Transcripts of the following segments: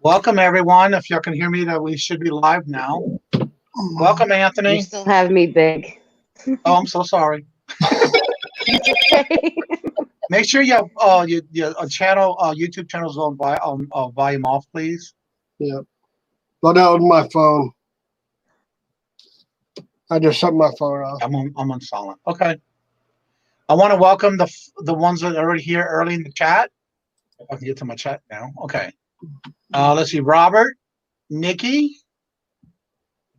Welcome, everyone. If you can hear me, that we should be live now. Welcome, Anthony. You still have me big. Oh, I'm so sorry. Okay. Make sure your channel, YouTube channel is on volume off, please. Yeah. Well, that was my phone. I just shut my phone off. I'm on silent. Okay. I want to welcome the ones that are already here early in the chat. If I can get to my chat now. Okay. Let's see. Robert, Nikki,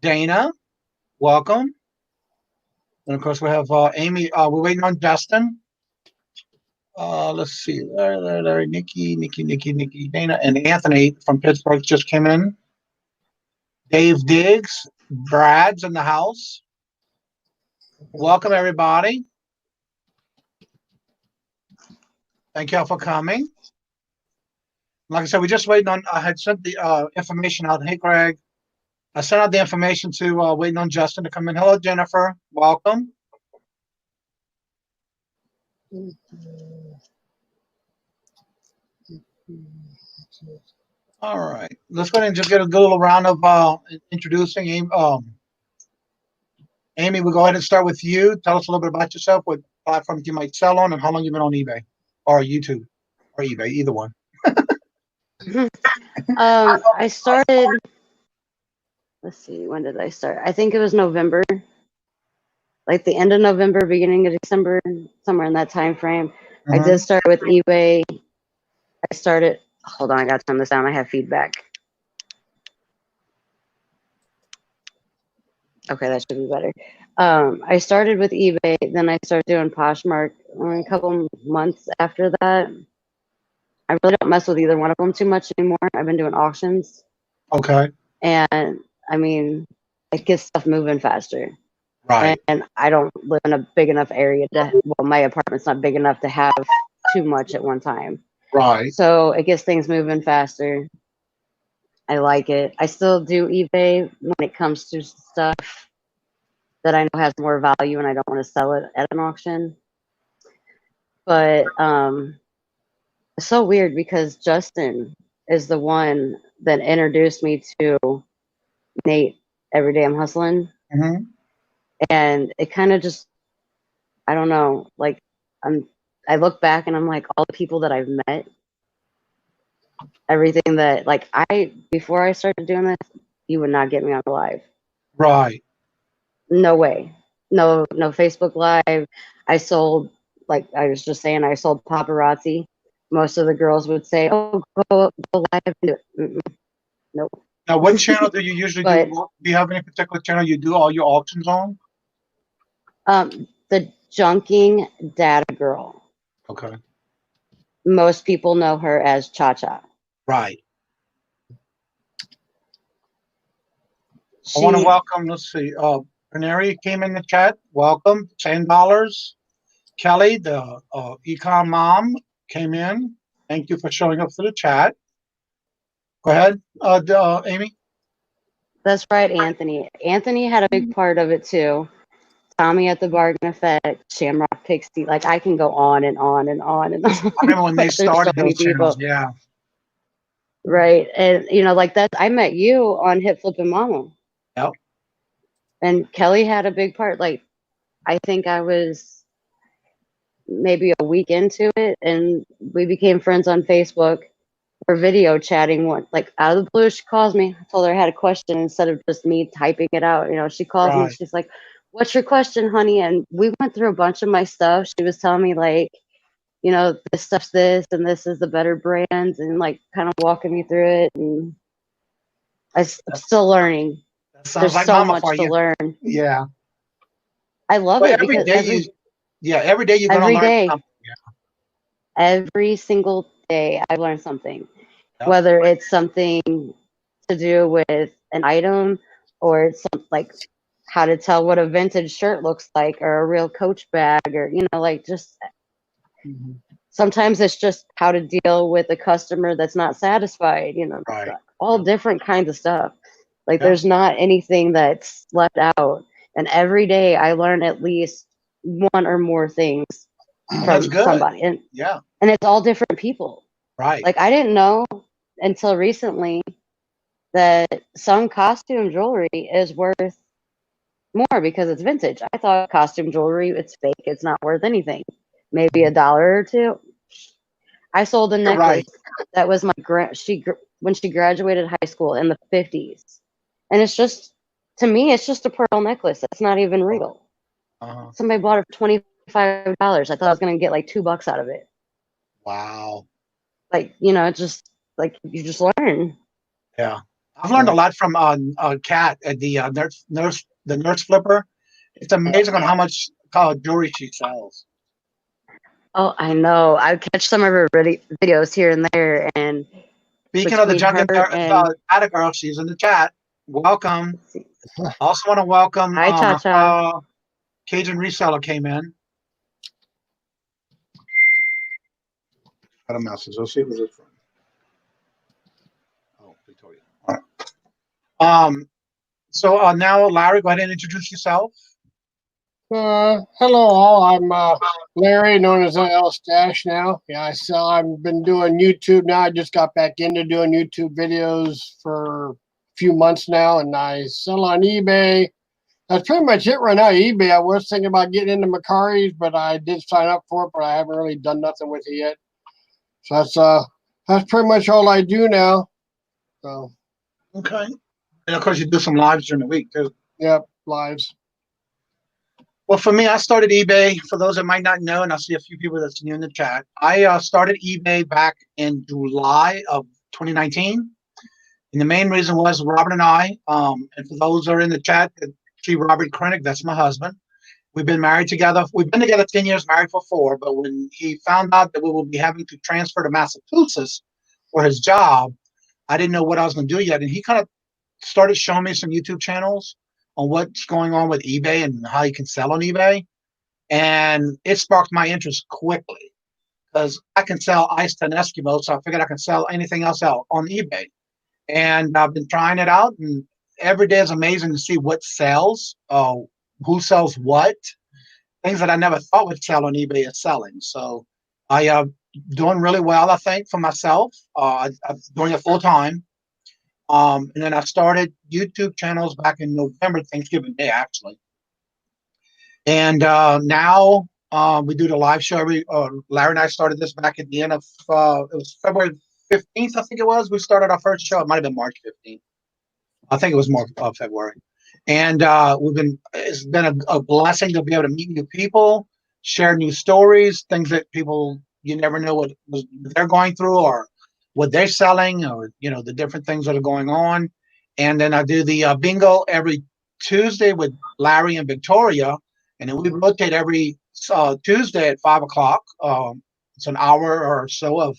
Dana, welcome. And of course we have Amy. We're waiting on Justin. Let's see. There. Nikki, Dana, and Anthony from Pittsburgh just came in. Dave Diggs, Brad's in the house. Welcome, everybody. Thank you all for coming. Like I said, we're just waiting on. I had sent the information out. Hey, Greg. I sent out the information to waiting on Justin to come in. Hello, Jennifer. Welcome. All right. Let's go ahead and just get a good little round of introducing Amy. Amy, we'll go ahead and start with you. Tell us a little bit about yourself, what platforms you might sell on, and how long you've been on eBay or YouTube or eBay, either one. I started, let's see, when did I start? I think it was November, like the end of November, beginning of December, somewhere in that time frame. I did start with eBay. I started, hold on, I got to turn this down. I have feedback. Okay, that should be better. I started with eBay, then I started doing Poshmark a couple months after that. I really don't mess with either one of them too much anymore. I've been doing auctions. Okay. And I mean, it gets stuff moving faster. Right. And I don't live in a big enough area to, well, my apartment's not big enough to have too much at one time. Right. So it gets things moving faster. I like it. I still do eBay when it comes to stuff that I know has more value and I don't want to sell it at an auction. But it's so weird because Justin is the one that introduced me to Nate Every Day I'm Hustling. And it kind of just, I don't know, like I look back and I'm like, all the people that I've met, everything that, like, before I started doing this, you would not get me on the live. Right. No way. No Facebook Live. I sold, like I was just saying, I sold paparazzi. Most of the girls would say, oh, go live and do it. Nope. Now, what channel do you usually do? Do you have any particular channel you do all your auctions on? The Junking Data Girl. Okay. Most people know her as Cha-Cha. Right. I want to welcome, let's see, Canary came in the chat. Welcome, $10. Kelly, the econ mom, came in. Thank you for showing up for the chat. Go ahead, Amy. That's right, Anthony. Anthony had a big part of it too. Tommy at the Bargain Effect, Shamrock Pixie. Like I can go on and on and on and on. I remember when they started those channels, yeah. Right, and you know, like that. I met you on Hip Flippin' Mama. Yep. And Kelly had a big part. Like I think I was maybe a week into it, and we became friends on Facebook. We're video chatting one, like out of the blue, she calls me. I told her I had a question instead of just me typing it out. You know, she calls me, she's like, what's your question, honey? And we went through a bunch of my stuff. She was telling me like, you know, this stuff's this and this is the better brands, and like kind of walking me through it. And I'm still learning. There's like so much to learn. Yeah. I love it because every day you're gonna learn something. Yeah. Every single day I learn something. Yep. Whether it's something to do with an item or it's like how to tell what a vintage shirt looks like or a real Coach bag, or you know, like just sometimes it's just how to deal with a customer that's not satisfied, you know, all different kinds of stuff. Like there's not anything that's left out. And every day I learn at least one or more things That's from good. somebody, Yeah. and it's all different people. Right. Like I didn't know until recently that some costume jewelry is worth more because it's vintage. I thought costume jewelry, it's fake, it's not worth anything. Maybe $1 or $2. I sold a You're necklace right. that was my when she graduated high school in the 50s. And it's just, to me, it's just a pearl necklace. That's not even real. Uh-huh. Somebody bought it for $25. I thought I was going to get like $2 out of it. Wow. Like, you know, it's just like you just learn. Yeah. I've learned a lot from Kat at the nurse flipper. It's amazing on how much jewelry she sells. Oh, I know. I catch some of her videos here and there, and Speaking of the between junk and her and Atta girl, she's in the chat. Welcome. Also want to welcome hi, Cha Cha. Kajun Reseller came in. Got a message. Let's see who's it from. Oh, Victoria. All right. So now, Larry, go ahead and introduce yourself. Hello all. I'm Larry, known as Stache now. Yeah, I've been doing YouTube now. I just got back into doing YouTube videos for a few months now, and I sell on eBay. That's pretty much it right now. eBay. I was thinking about getting into Macari's, but I did sign up for it, but I haven't really done nothing with it yet. So that's pretty much all I do now. So Okay. And of course, you do some lives during the week too. yep, lives. Well, for me, I started eBay. For those that might not know, and I see a few people that's new in the chat, I started eBay back in July of 2019. And the main reason was Robert and I, and for those that are in the chat, see Robert Krennick, that's my husband. We've been married together. We've been together 10 years, married for 4. But when he found out that we will be having to transfer to Massachusetts for his job, I didn't know what I was going to do yet. And he kind of started showing me some YouTube channels on what's going on with eBay and how you can sell on eBay. And it sparked my interest quickly because I can sell ice to an Eskimo. So I figured I can sell anything else out on eBay. And I've been trying it out. And every day is amazing to see what sells, who sells what. Things that I never thought would sell on eBay is selling. So I doing really well, I think, for myself. I'm doing it full time. And then I started YouTube channels back in November, Thanksgiving Day, actually. And now we do the live show. Larry and I started this back at the end of, it was February 15th, I think it was. We started our first show. It might have been March 15th. I think it was more February. And it's been a blessing to be able to meet new people, share new stories, things that people, you never know what they're going through or what they're selling or, the different things that are going on. And then I do the bingo every Tuesday with Larry and Victoria. And then we rotate every Tuesday at 5 o'clock. It's an hour or so of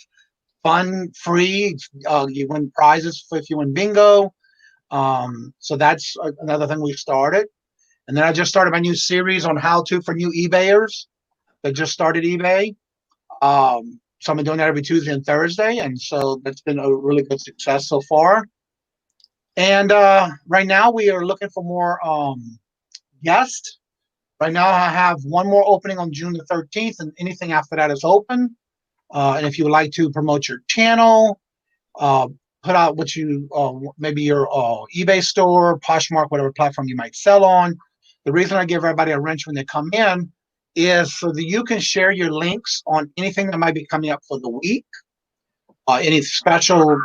fun, free. You win prizes if you win bingo. So that's another thing we started. And then I just started my new series on how to for new eBayers that just started eBay. So I've been doing that every Tuesday and Thursday. And so that's been a really good success so far. And right now we are looking for more guests. Right now I have one more opening on June the 13th, and anything after that is open. And if you would like to promote your channel, put out what you maybe your eBay store, Poshmark, whatever platform you might sell on. The reason I give everybody a wrench when they come in is so that you can share your links on anything that might be coming up for the week, any special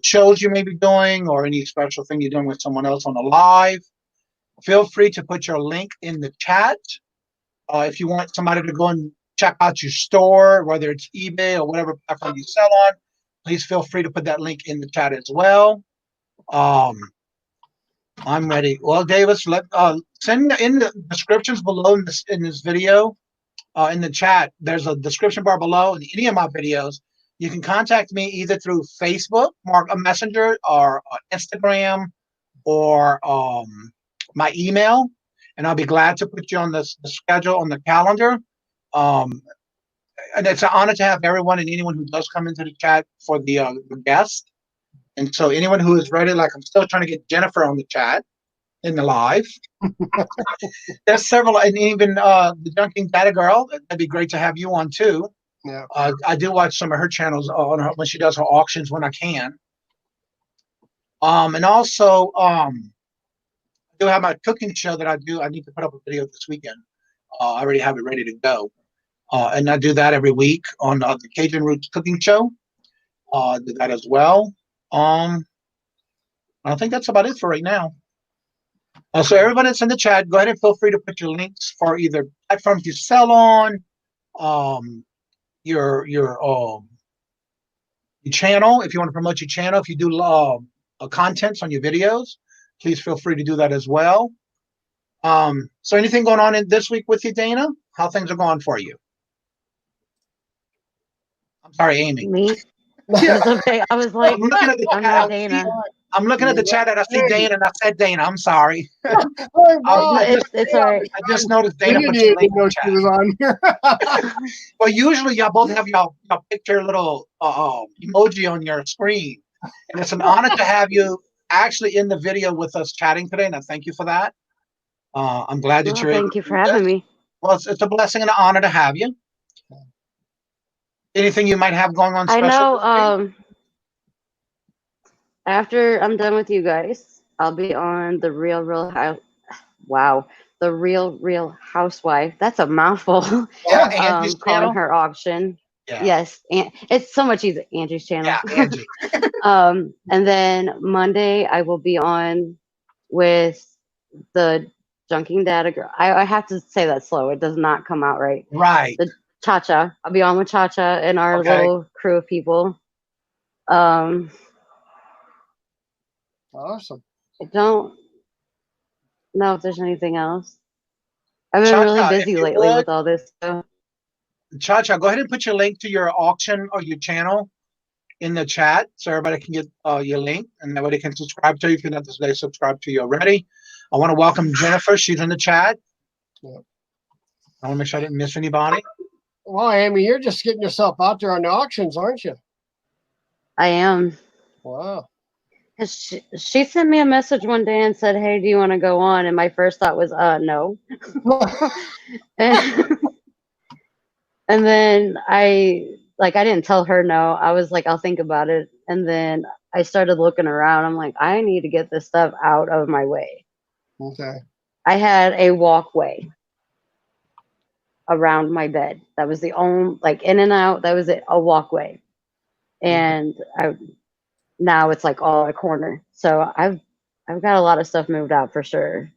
shows you may be doing, or any special thing you're doing with someone else on a live. Feel free to put your link in the chat. If you want somebody to go and check out your store, whether it's eBay or whatever platform you sell on, please feel free to put that link in the chat as well. I'm ready. Well, Davis, send in the descriptions below in this video, in the chat. There's a description bar below in any of my videos. You can contact me either through Facebook, Mark a Messenger, or Instagram, or my email, and I'll be glad to put you on the schedule on the calendar. And it's an honor to have everyone and anyone who does come into the chat for the guest. And so anyone who is ready, like I'm still trying to get Jennifer on the chat. in the live. There's several, and even the Junking Data Girl. That'd be great to have you on too. Yeah. I do watch some of her channels on her, when she does her auctions when I can. And also, I do have my cooking show that I do. I need to put up a video this weekend. I already have it ready to go. And I do that every week on the Cajun Roots Cooking Show. Do that as well. I think that's about it for right now. So everybody that's in the chat, go ahead and feel free to put your links for either platforms you sell on, your channel. If you want to promote your channel, if you do contents on your videos, please feel free to do that as well. So anything going on in this week with you, Dana? How things are going for you? I'm sorry, Amy. Me? It's okay. I was like, I'm looking at the I'm chat. not Dana. I'm looking at the chat and I see Dana and I said Dana. I'm sorry. Hey, Bob, It's all right. I just noticed I Dana didn't put your even link in know the she chat. was on here. Well, usually y'all both have y'all picture little emoji on your screen. And it's an honor to have you actually in the video with us chatting today, and I thank you for that. I'm glad that Well, you're able thank to you for do this. having me. Well, it's a blessing and an honor to have you. Anything you might have going on I special this know. week? After I'm done with you guys, I'll be on the Real House. Wow, the Real Housewife. That's a mouthful. Yeah, Angie's Calling channel. her auction. Yeah. Yes, and it's so much easier. Angie's channel. Yeah, Angie. And then Monday I will be on with the Junking Data Girl. I have to say that slow. It does not come out right. Right. The Cha-Cha. I'll be on with Cha-Cha and our Okay. little crew of people. Awesome. I don't know if there's anything else. I've been Cha-Cha, really if busy you lately would, with all this stuff. Cha-Cha, go ahead and put your link to your auction or your channel in the chat so everybody can get your link and that way they can subscribe to you if you're not today subscribe to you already. I want to welcome Jennifer. She's in the chat. Yeah. I want to make sure I didn't miss anybody. Well, Amy, you're just getting yourself out there on the auctions, aren't you? I am. Wow. 'Cause she sent me a message one day and said, "Hey, do you want to go on?" And my first thought was, no. and then I didn't tell her no. I was like, I'll think about it. And then I started looking around. I'm like, I need to get this stuff out of my way. Okay. I had a walkway around my bed. That was the only, in and out. That was it, a walkway. And now it's like all a corner. So I've got a lot of stuff moved out for sure.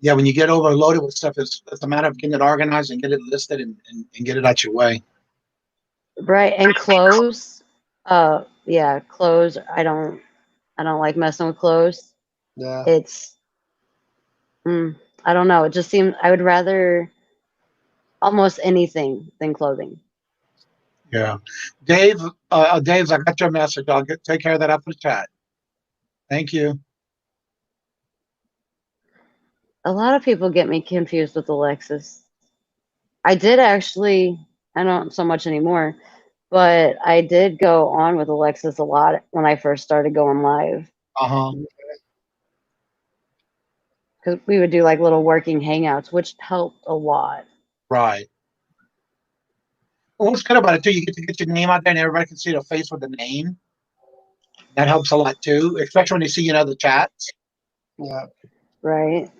Yeah, when you get overloaded with stuff, it's a matter of getting it organized and get it listed and get it out your way. Right. And clothes. Yeah, clothes. I don't like messing with clothes. Yeah. It's I don't know. It just seems I would rather almost anything than clothing. Yeah. Dave, Dave's, I got your message. I'll take care of that after the chat. Thank you. A lot of people get me confused with Alexis. I did actually, I don't so much anymore, but I did go on with Alexis a lot when I first started going live. Uh-huh. Because we would do like little working hangouts, which helped a lot. Right. Well, what's good about it too, you get to get your name out there and everybody can see the face with the name. That helps a lot too, especially when they see you in other chats. Yeah. Right.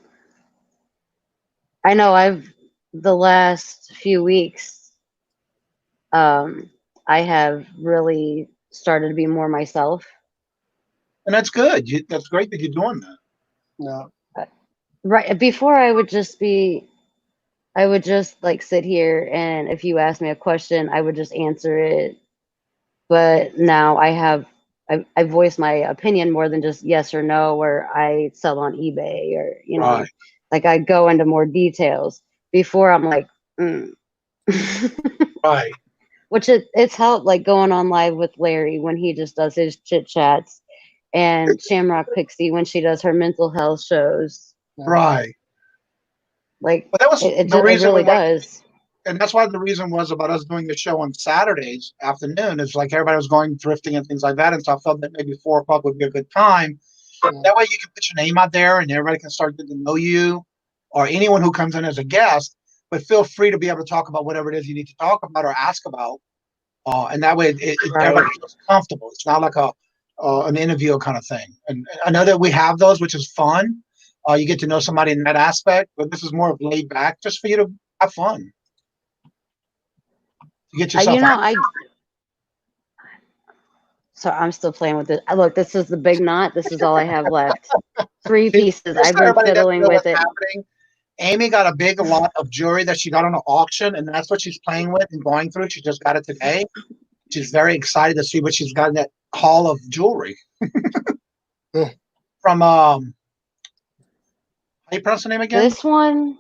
I know the last few weeks, I have really started to be more myself. And that's good. That's great that you're doing that. No. Right. Before I would just like sit here and if you ask me a question, I would just answer it. But now I voice my opinion more than just yes or no, or I sell on eBay or, Right. like I go into more details. Before I'm like, Right. Which it's helped like going on live with Larry when he just does his chit chats and Shamrock Pixie when she does her mental health shows. Right. Like, but that was it the reason really does. And that's why the reason was about us doing the show on Saturdays afternoon is like everybody was going thrifting and things like that. And so I felt that maybe 4 o'clock would be a good time That way you can put your name out there and everybody can start getting to know you, or anyone who comes in as a guest. But feel free to be able to talk about whatever it is you need to talk about or ask about. And that way everybody feels comfortable. It's not like an interview kind of thing. And I know that we have those, which is fun. You get to know somebody in that aspect, but this is more of laid back, just for you to have fun. To get yourself So I'm still playing with it. Look, this is the big knot. This is all I have left. 3 pieces. Just I've so been everybody doesn't fiddling know with what's it. happening, Amy got a big lot of jewelry that she got on an auction, and that's what she's playing with and going through. She just got it today. She's very excited to see what she's got in that haul of jewelry. From how you pronounce the name again? This one.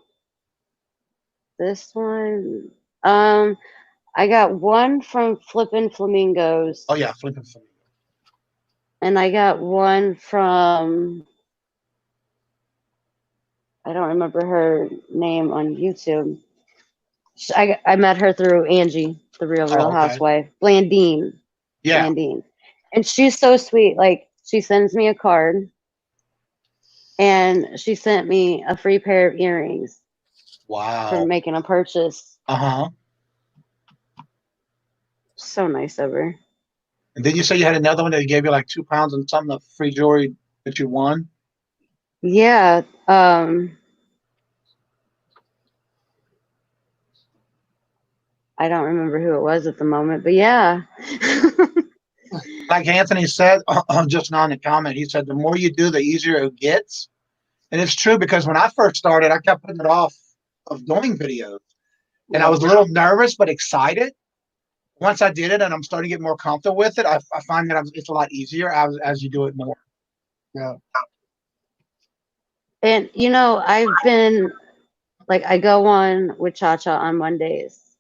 I got one from Flippin' Flamingos. Oh yeah, Flippin' Flamingos. And I got one from, I don't remember her name on YouTube. I met her through Angie, the Real Housewife. Blandine. Yeah. Blandine. And she's so sweet. Like, she sends me a card, and she sent me a free pair of earrings. Wow. For making a purchase. Uh-huh. So nice of her. And did you say you had another one that gave you like 2 pounds and something of free jewelry that you won? Yeah. I don't remember who it was at the moment, but yeah. Like Anthony said just now in the comment, he said the more you do, the easier it gets. And it's true, because when I first started, I kept putting it off of doing videos. And I was a little nervous but excited. Once I did it and I'm starting to get more comfortable with it, I find that it's a lot easier as you do it more. Yeah. And, you know, I've been, like, I go on with Cha-Cha on Mondays.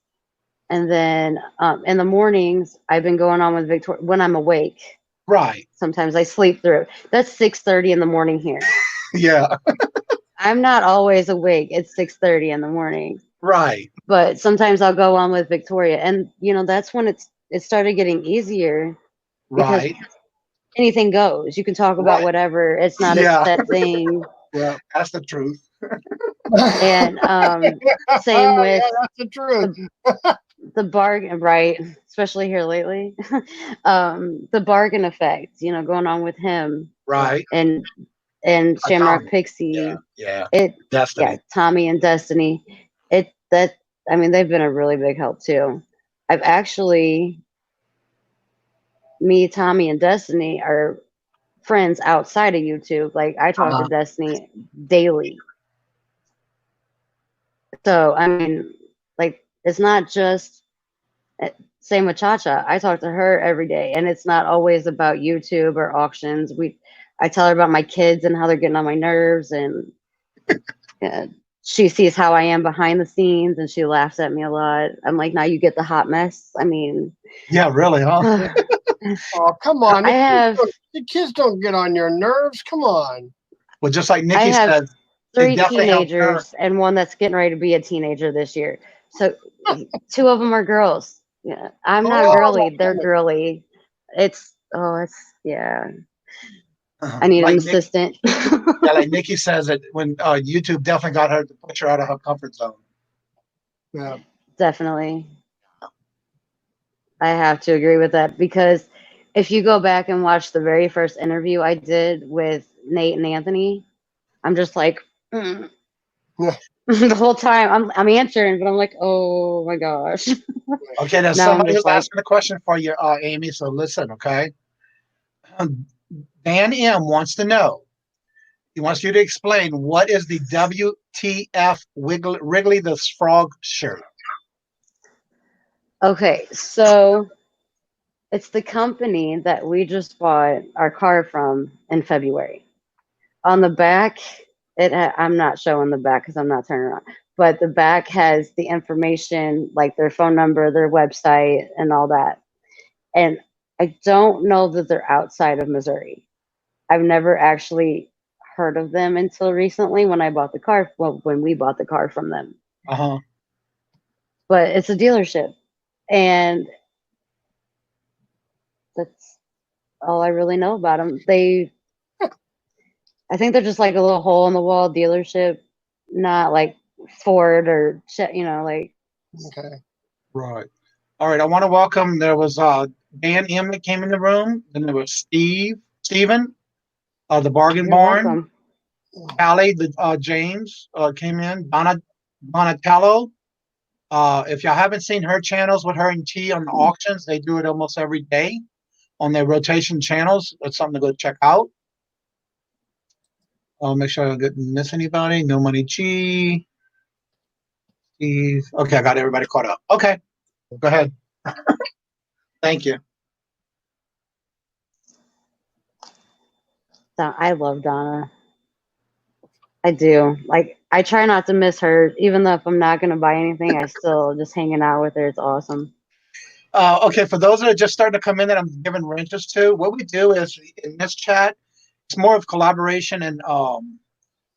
And then in the mornings, I've been going on with Victoria when I'm awake. Right. Sometimes I sleep through. That's 6:30 in the morning here. Yeah. I'm not always awake. It's 6:30 in the morning. Right. But sometimes I'll go on with Victoria. And, you know, that's when it started getting easier. Because Right. anything goes. You can talk about whatever. It's not a set thing. Yeah, that's the truth. And same with that's the truth. the bargain, right? Especially here lately. The bargain effect, you know, going on with him. Right. And Shamrock Pixie. Yeah. Destiny. Yeah, Tommy and Destiny. I mean, they've been a really big help too. I've actually, me, Tommy, and Destiny are friends outside of YouTube. Like, I talk to Destiny daily. So, I mean, like, it's not just, same with Cha-Cha. I talk to her every day, and it's not always about YouTube or auctions. I tell her about my kids and how they're getting on my nerves, and she sees how I am behind the scenes, and she laughs at me a lot. I'm like, now you get the hot mess. I mean, yeah, really, huh? Oh, come on. The kids don't get on your nerves. Come on. Well, just like Nikki said, 3 teenagers and one that's getting ready to be a teenager this year. So 2 of them are girls. Yeah, I'm not girly. They're girly. Yeah. I need an assistant. Yeah, like Nikki says that when YouTube definitely got her to push her out of her comfort zone. Yeah. Definitely. I have to agree with that, because if you go back and watch the very first interview I did with Nate and Anthony, I'm just like, the whole time I'm answering, but I'm like, oh my gosh. Okay, there's somebody who's asking a question for you, Amy. So listen, okay. Dan M wants to know. He wants you to explain what is the WTF Wrigley the Frog shirt. Okay, so it's the company that we just bought our car from in February. On the back, I'm not showing the back because I'm not turning around, but the back has the information, like their phone number, their website, and all that. And I don't know that they're outside of Missouri. I've never actually heard of them until recently when I bought the car. Well, when we bought the car from them. But it's a dealership, and that's all I really know about them. I think they're just like a little hole in the wall dealership, not like Ford or like. Okay. Right. All right. I want to welcome. There was Dan M that came in the room. Then there was Steven, the Bargain You're Barn. welcome. Callie, James came in. Donatello. If y'all haven't seen her channels with her and T on the auctions, they do it almost every day on their rotation channels. That's something to go check out. I'll make sure I didn't miss anybody. No Money G. Steve. Okay, I got everybody caught up. Okay, go ahead. Thank you. I love Donna. I do. Like, I try not to miss her, even though if I'm not going to buy anything, I still just hanging out with her. It's awesome. Okay, for those that are just starting to come in that I'm giving renters to, what we do is in this chat, it's more of collaboration and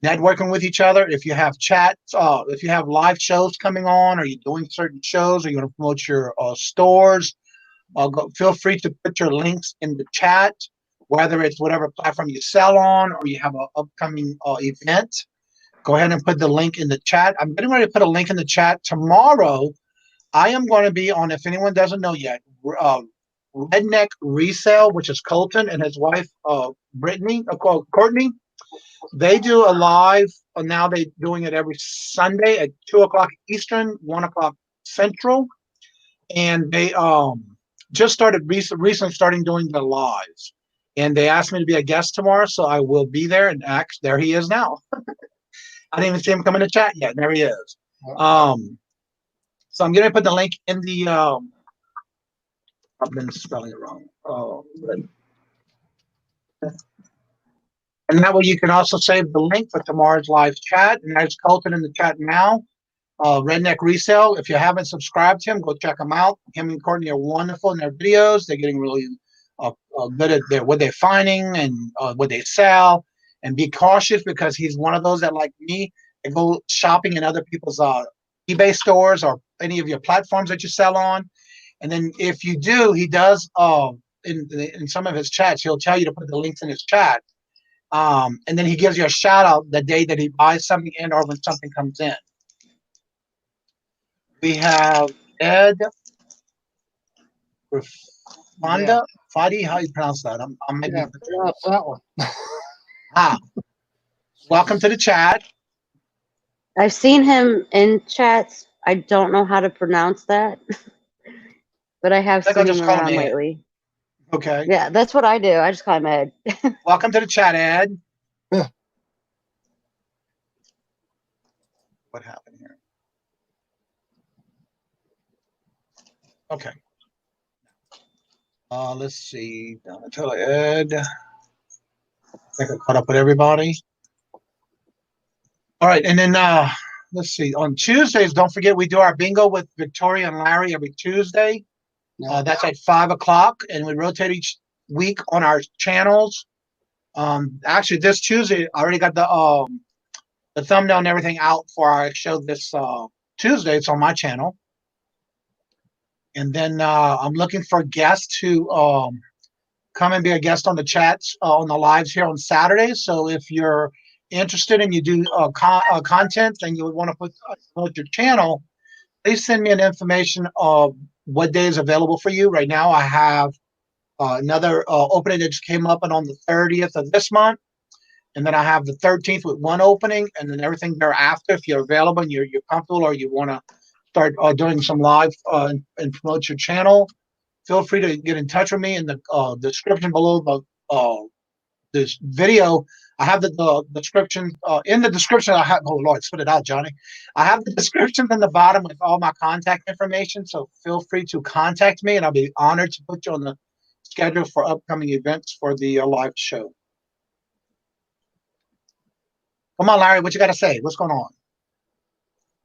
networking with each other. If you have chats, if you have live shows coming on, or you're doing certain shows, or you want to promote your stores, feel free to put your links in the chat, whether it's whatever platform you sell on or you have an upcoming event. Go ahead and put the link in the chat. I'm getting ready to put a link in the chat. Tomorrow, I am going to be on, if anyone doesn't know yet, Redneck Resale, which is Colton and his wife, Courtney. They do a live, now they're doing it every Sunday at 2 o'clock Eastern, 1 o'clock Central. And they just started recently starting doing the lives. And they asked me to be a guest tomorrow, so I will be there. And there he is now. I didn't even see him come in the chat yet. And there he is. So I'm going to put the link in the, I've been spelling it wrong. And that way you can also save the link for tomorrow's live chat. And there's Colton in the chat now. Redneck Resale. If you haven't subscribed to him, go check him out. Him and Courtney are wonderful in their videos. They're getting really good at what they're finding and what they sell. And be cautious, because he's one of those that, like me, they go shopping in other people's eBay stores or any of your platforms that you sell on. And then if you do, he does in some of his chats, he'll tell you to put the links in his chat. And then he gives you a shout out the day that he buys something in or when something comes in. We have Ed Fonda. Fadi, how you pronounce that? I'm maybe pronounce that one. Welcome to the chat. I've seen him in chats. I don't know how to pronounce that, but I have seen him around lately. Okay. Yeah, that's what I do. I just call him Ed. Welcome to the chat, Ed. What happened here? Okay. Let's see. Donatello, Ed. I think I caught up with everybody. All right, and then let's see. On Tuesdays, don't forget we do our bingo with Victoria and Larry every Tuesday. That's at 5 o'clock, and we rotate each week on our channels. Actually, this Tuesday, I already got the thumbnail and everything out for our show this Tuesday. It's on my channel. And then I'm looking for guests to come and be a guest on the chats, on the lives here on Saturdays. So if you're interested and you do content and you would want to promote your channel, please send me an information of what day is available for you. Right now, I have another opening that just came up and on the 30th of this month. And then I have the 13th with one opening, and then everything thereafter. If you're available and you're comfortable, or you want to start doing some live and promote your channel, feel free to get in touch with me in the description below this video. I have the description in the description. I have, oh Lord, spit it out, Johnny. I have the description in the bottom with all my contact information. So feel free to contact me, and I'll be honored to put you on the schedule for upcoming events for the live show. Come on, Larry, what you got to say? What's going on?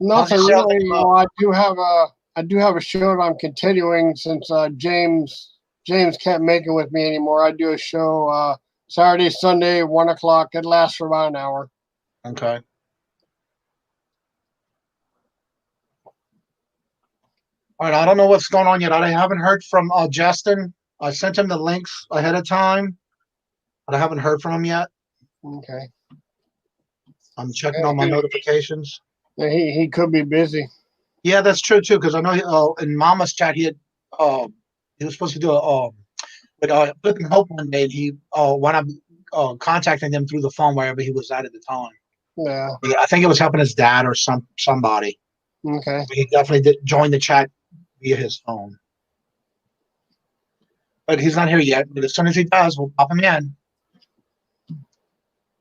Nothing really. Well, I do have a show that I'm continuing since James can't make it with me anymore. I do a show Saturday, Sunday, 1 o'clock. It lasts for about an hour. Okay. All right. I don't know what's going on yet. I haven't heard from Justin. I sent him the links ahead of time, but I haven't heard from him yet. Okay. I'm checking all my notifications. He could be busy. Yeah, that's true too. Because I know in Mama's chat he was supposed to do a with Flipping Hope one day. And he when I'm contacting him through the phone wherever he was at the time. Yeah. I think it was helping his dad or somebody. Okay. He definitely did join the chat via his phone. But he's not here yet. But as soon as he does, we'll pop him in.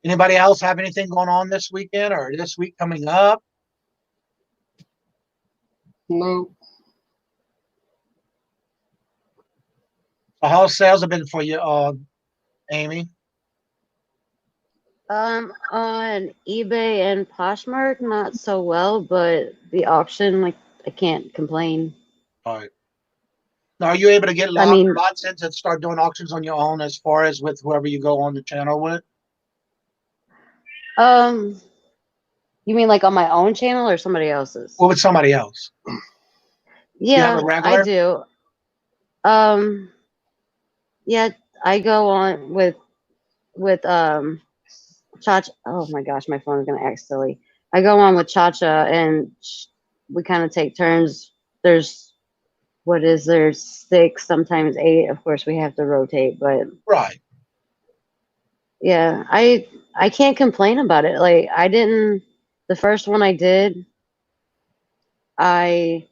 Anybody else have anything going on this weekend or this week coming up? No. So how sales have been for you, Amy? On eBay and Poshmark, not so well, but the auction, like, I can't complain. All right. Now, are you able to get I mean, lots in to start doing auctions on your own as far as with whoever you go on the channel with? you mean like on my own channel or somebody else's? Or with somebody else? You have Yeah, a regular? I do. Yeah, I go on with Chacha. Oh my gosh, my phone is gonna act silly. I go on with Chacha, and we kind of take turns. There's what is there 6, sometimes 8. Of course, we have to rotate, but Right. yeah, I can't complain about it. Like I didn't. The first one I did, I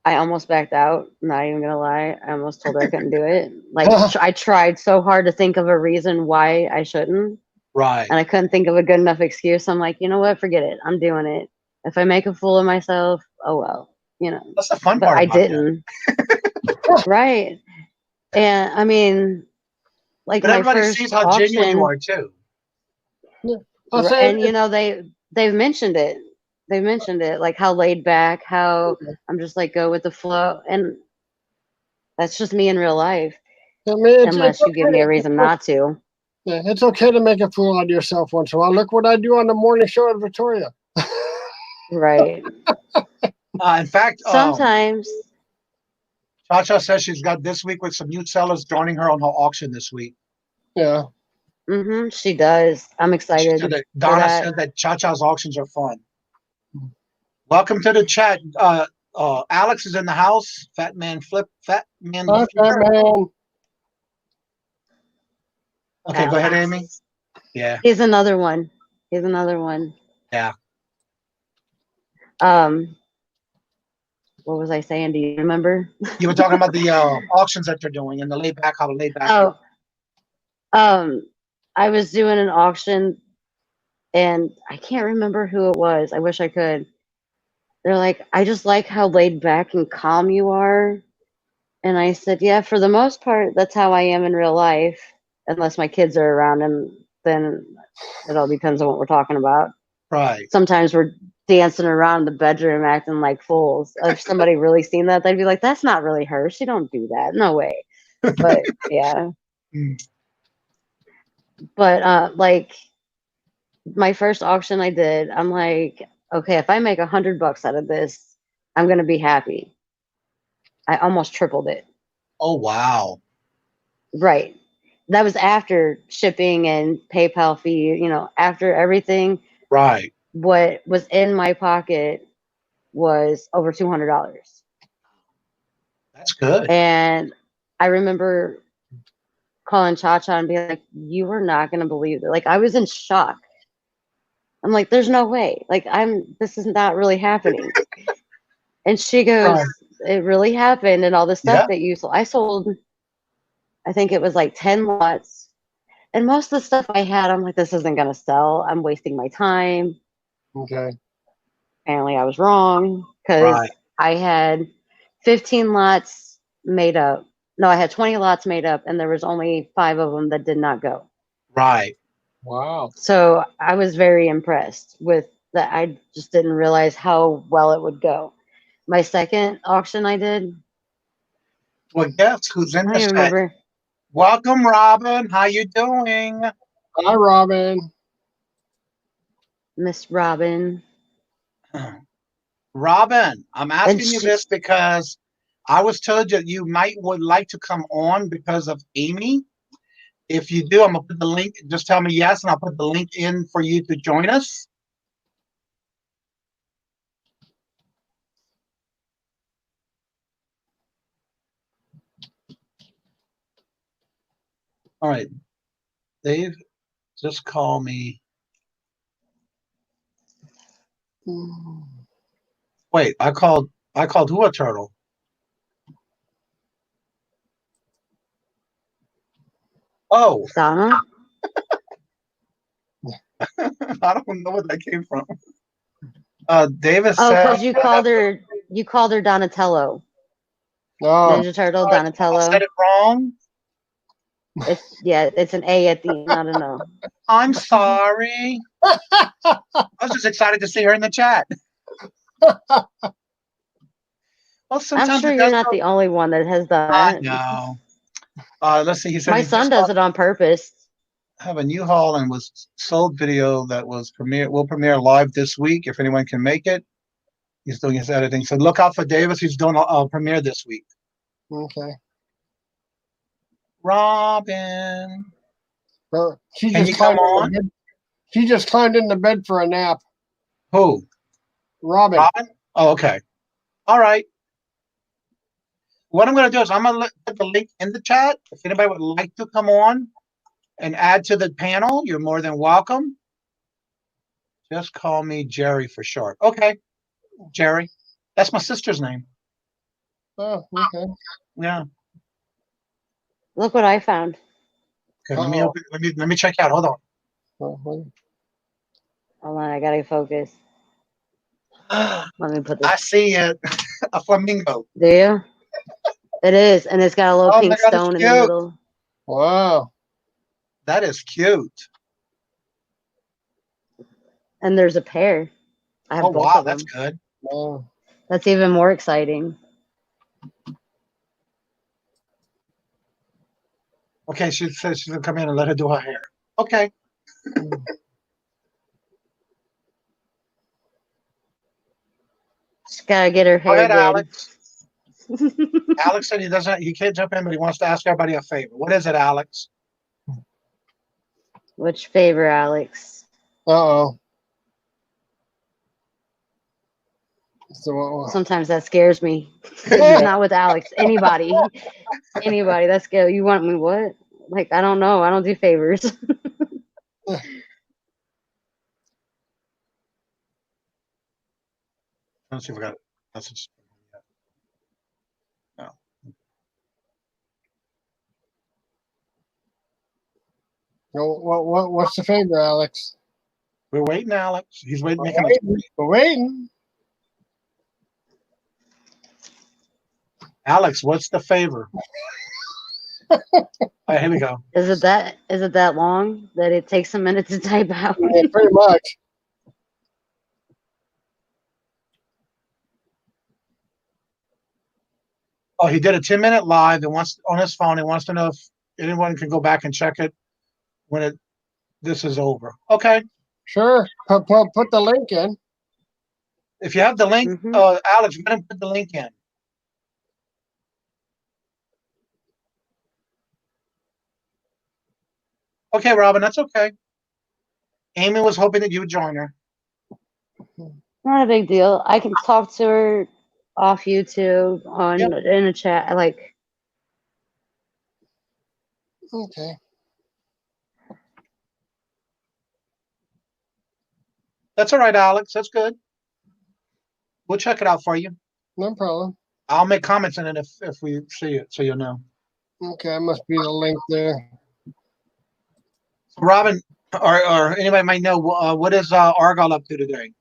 I almost backed out. I'm not even gonna lie. I almost told her I couldn't do it. Like I tried so hard to think of a reason why I shouldn't, Right. and I couldn't think of a good enough excuse. I'm like, you know what? Forget it. I'm doing it. If I make a fool of myself, oh well. That's the fun But part I about didn't. Right. And I mean, like But my everybody first sees how genuine you auction, are too. I'll say and they've mentioned it. They mentioned it, like how laid back, how I'm just like go with the flow, and that's just me in real life. I mean, Unless you give me a reason not to. Yeah, it's okay to make a fool out of yourself once in a while. Look what I do on the morning show at Victoria. Right. In fact, Sometimes. Chacha says she's got this week with some new sellers joining her on her auction this week. Yeah. She does. I'm excited. Donna said that Chacha's auctions are fun. Welcome to the chat. Alex is in the house. Fat man. Fat man. Okay, go ahead, Amy. Yeah. Here's another one. Yeah. What was I saying? Do you remember? You were talking about the auctions that they're doing and the laid back, how the laid back. Oh, I was doing an auction, and I can't remember who it was. I wish I could. They're like, I just like how laid back and calm you are. And I said, yeah, for the most part, that's how I am in real life, unless my kids are around, and then it all depends on what we're talking about. Right. Sometimes we're dancing around the bedroom acting like fools. If somebody really seen that, they'd be like, that's not really her. She don't do that. No way. But yeah. But like my first auction I did, I'm like, okay, if I make $100 out of this, I'm gonna be happy. I almost tripled it. Oh wow. Right. That was after shipping and PayPal fee, after everything. Right. What was in my pocket was over $200. That's good. And I remember calling Cha-Cha and being like, you were not going to believe it. Like, I was in shock. I'm like, there's no way. Like, this is not really happening. And she goes, it really happened. And all the stuff that you sold. I sold, I think it was like 10 lots. And most of the stuff I had, I'm like, this isn't going to sell. I'm wasting my time. Okay. Apparently I was wrong, because I had 15 lots made up. No, I had 20 lots made up, and there was only 5 of them that did not go. Right. Wow. So I was very impressed with that. I just didn't realize how well it would go. My second auction I did. Well, guess who's in the set? Remember. Welcome, Robin. How you doing? Hi, Robin. Miss Robin. Robin, I'm asking you this because I was told that you would like to come on because of Amy. If you do, I'm gonna put the link. Just tell me yes, and I'll put the link in for you to join us. All right, Dave, just call me. Wait, I called who a turtle? Oh, Donna? I don't know where that came from. Davis Oh, said because you called her Donatello. Oh, Ninja Turtle, I Donatello. said it wrong. It's an A at the end, not an O. I'm sorry. I was just excited to see her in the chat. Well, sometimes I'm sure it you're does not go. the only one that has done I that. know. Let's see. He said My he son just does it on purpose. have a new haul and was sold video that was will premiere live this week if anyone can make it. He's doing his editing. So look out for Davis. He's doing a premiere this week. okay. Robin, She can just you come climbed in on? the bed. She just climbed in the bed for a nap. Who? Robin. Robin? Oh, okay. All right. What I'm going to do is I'm going to put the link in the chat. If anybody would like to come on and add to the panel, you're more than welcome. Just call me Jerry for short. Okay, Jerry. That's my sister's name. Oh, okay. Yeah. Look what I found. Okay, let me open. Let me check out. Hold on. Uh-huh. Hold on, I gotta focus. Let me put I this. see it. A flamingo. Do you? It is, and it's got a little Oh my pink God, it's stone in the cute. middle. Wow. That is cute. And there's a pair. I have Oh both wow, of that's them. good. Oh. That's even more exciting. Okay, she says she's gonna come in and let her do her hair. Okay. Just gotta get her Go hair ahead, good. Alex. Alex said he can't jump in, but he wants to ask everybody a favor. What is it, Alex? Which favor, Alex? Uh-oh. So, Sometimes that scares me. Yeah. Not with Alex. Anybody. Anybody. That's good. You want me what? Like, I don't know. I don't do favors. Let's see if we got message. No. what's the favor, Alex? We're waiting, Alex. He's waiting, We're making waiting. We're waiting. Alex, what's the favor? All right, here we go. Is it that long that it takes a minute to type out? Yeah, pretty much. Oh, he did a 10-minute live and wants on his phone. He wants to know if anyone can go back and check it when this is over. Okay. Sure. Put the link in. If you have the link, Mhm. Alex, go ahead and put the link in. Okay, Robin, that's okay. Amy was hoping that you would join her. Not a big deal. I can talk to her off YouTube in a chat. Like, Okay. That's all right, Alex. That's good. We'll check it out for you. No problem. I'll make comments in it if we see it, so you'll know. Okay, that must be the link there. So Robin, or anybody might know, what is Argyle up to today?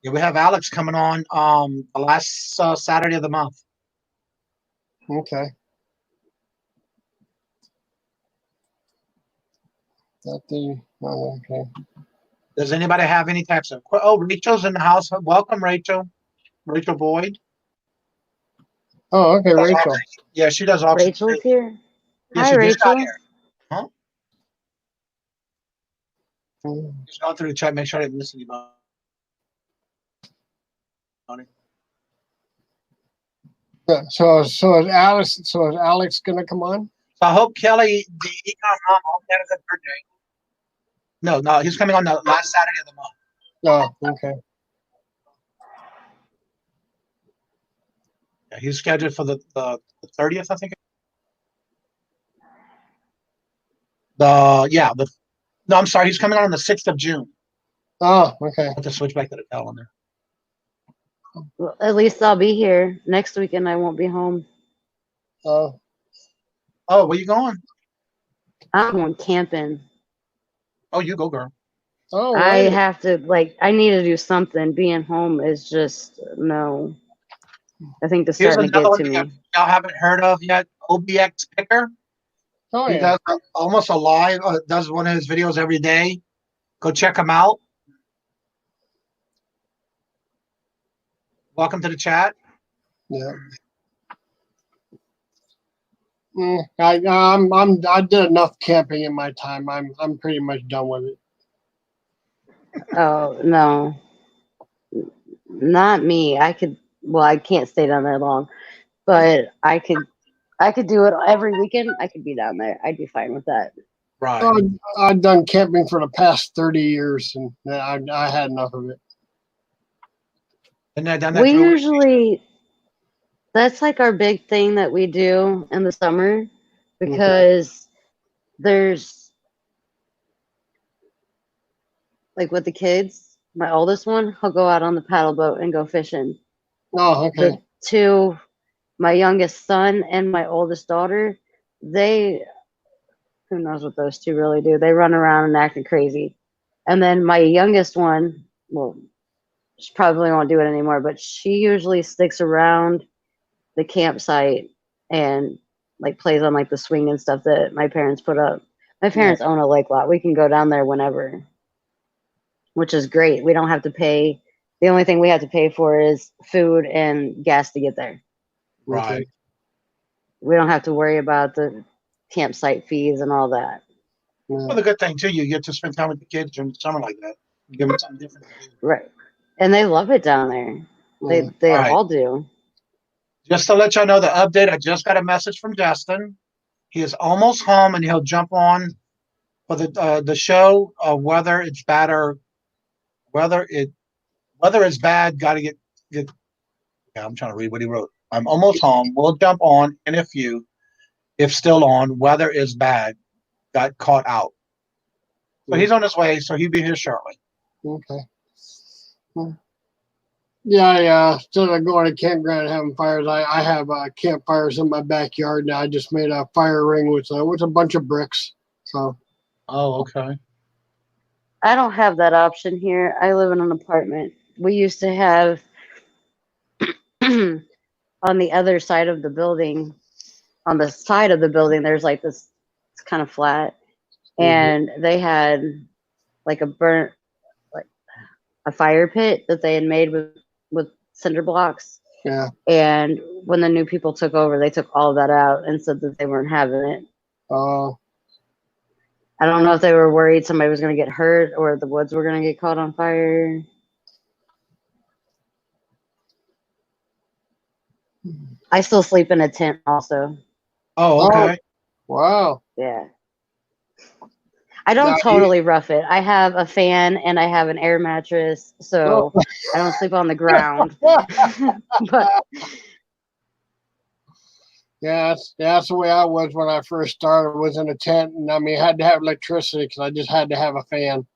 Yeah, we have Alex coming on the last Saturday of the month. Okay. Okay. Does anybody have any types of? Oh, Rachel's in the house. Welcome, Rachel. Rachel Boyd. Oh, okay, Rachel. Yeah, she does auction. Rachel's here. Yeah, Hi, she just got Rachel. here. Huh? Just going through the chat, make sure I didn't miss anybody. Yeah, so is Alex gonna come on? So I hope Kelly, the econ mom, hope you had a good birthday. No, he's coming on the last Saturday of the month. Oh, okay. Yeah, he's scheduled for the 30th, I think. No, I'm sorry, he's coming on the 6th of June. Oh, okay. I have to switch back to the calendar. Well, at least I'll be here. Next weekend I won't be home. Oh, Where you going? I'm going camping. Oh, you go, girl. oh, I right. have to, I need to do something. Being home is just, no. I think it's Here's starting to another get one to that me. y'all haven't heard of yet. OBX Picker. Oh, He yeah. does almost a live, does one of his videos every day. Go check him out. Welcome to the chat. Yeah. I did enough camping in my time. I'm pretty much done with it. Oh, no. Not me. I can't stay down there long, but I could do it every weekend. I could be down there. I'd be fine with that. Right. I've done camping for the past 30 years, and I had enough of it. And I've done that We through. usually, that's like our big thing that we do in the summer because there's like with the kids, my oldest one, he'll go out on the paddle boat and go fishing. Oh, okay. The two, my youngest son and my oldest daughter, who knows what those two really do? They run around and acting crazy. And then my youngest one, well, she probably won't do it anymore, but she usually sticks around the campsite and like plays on like the swing and stuff that my parents put up. My parents own a lake lot. We can go down there whenever, which is great. We don't have to pay. The only thing we have to pay for is food and gas to get there. Right. We don't have to worry about the campsite fees and all that. Well, the good thing too, you get to spend time with the kids during the summer like that. Give them something different to do. Right. And they love it down there. They Right. all do. Just to let y'all know the update, I just got a message from Justin. He is almost home and he'll jump on for the show of whether it's bad or whether it's bad, gotta get yeah, I'm trying to read what he wrote. I'm almost home. We'll jump on in a few, if still on, weather is bad, got caught out. So he's on his way, so he'll be here shortly. Okay. Yeah. Instead of going to campground and having fires, I have campfires in my backyard now. I just made a fire ring with a bunch of bricks. So. Oh, okay. I don't have that option here. I live in an apartment. We used to have on the other side of the building, on the side of the building, there's like this, it's kind of flat, and they had like a fire pit that they had made with cinder blocks. Yeah. And when the new people took over, they took all of that out and said that they weren't having it. Oh. I don't know if they were worried somebody was going to get hurt or the woods were going to get caught on fire. I still sleep in a tent also. Oh, okay. Wow. Yeah. I don't totally rough it. I have a fan and I have an air mattress, so I don't sleep on the ground. But yeah, that's the way I was when I first started. Was in a tent, and I mean, I had to have electricity because I just had to have a fan.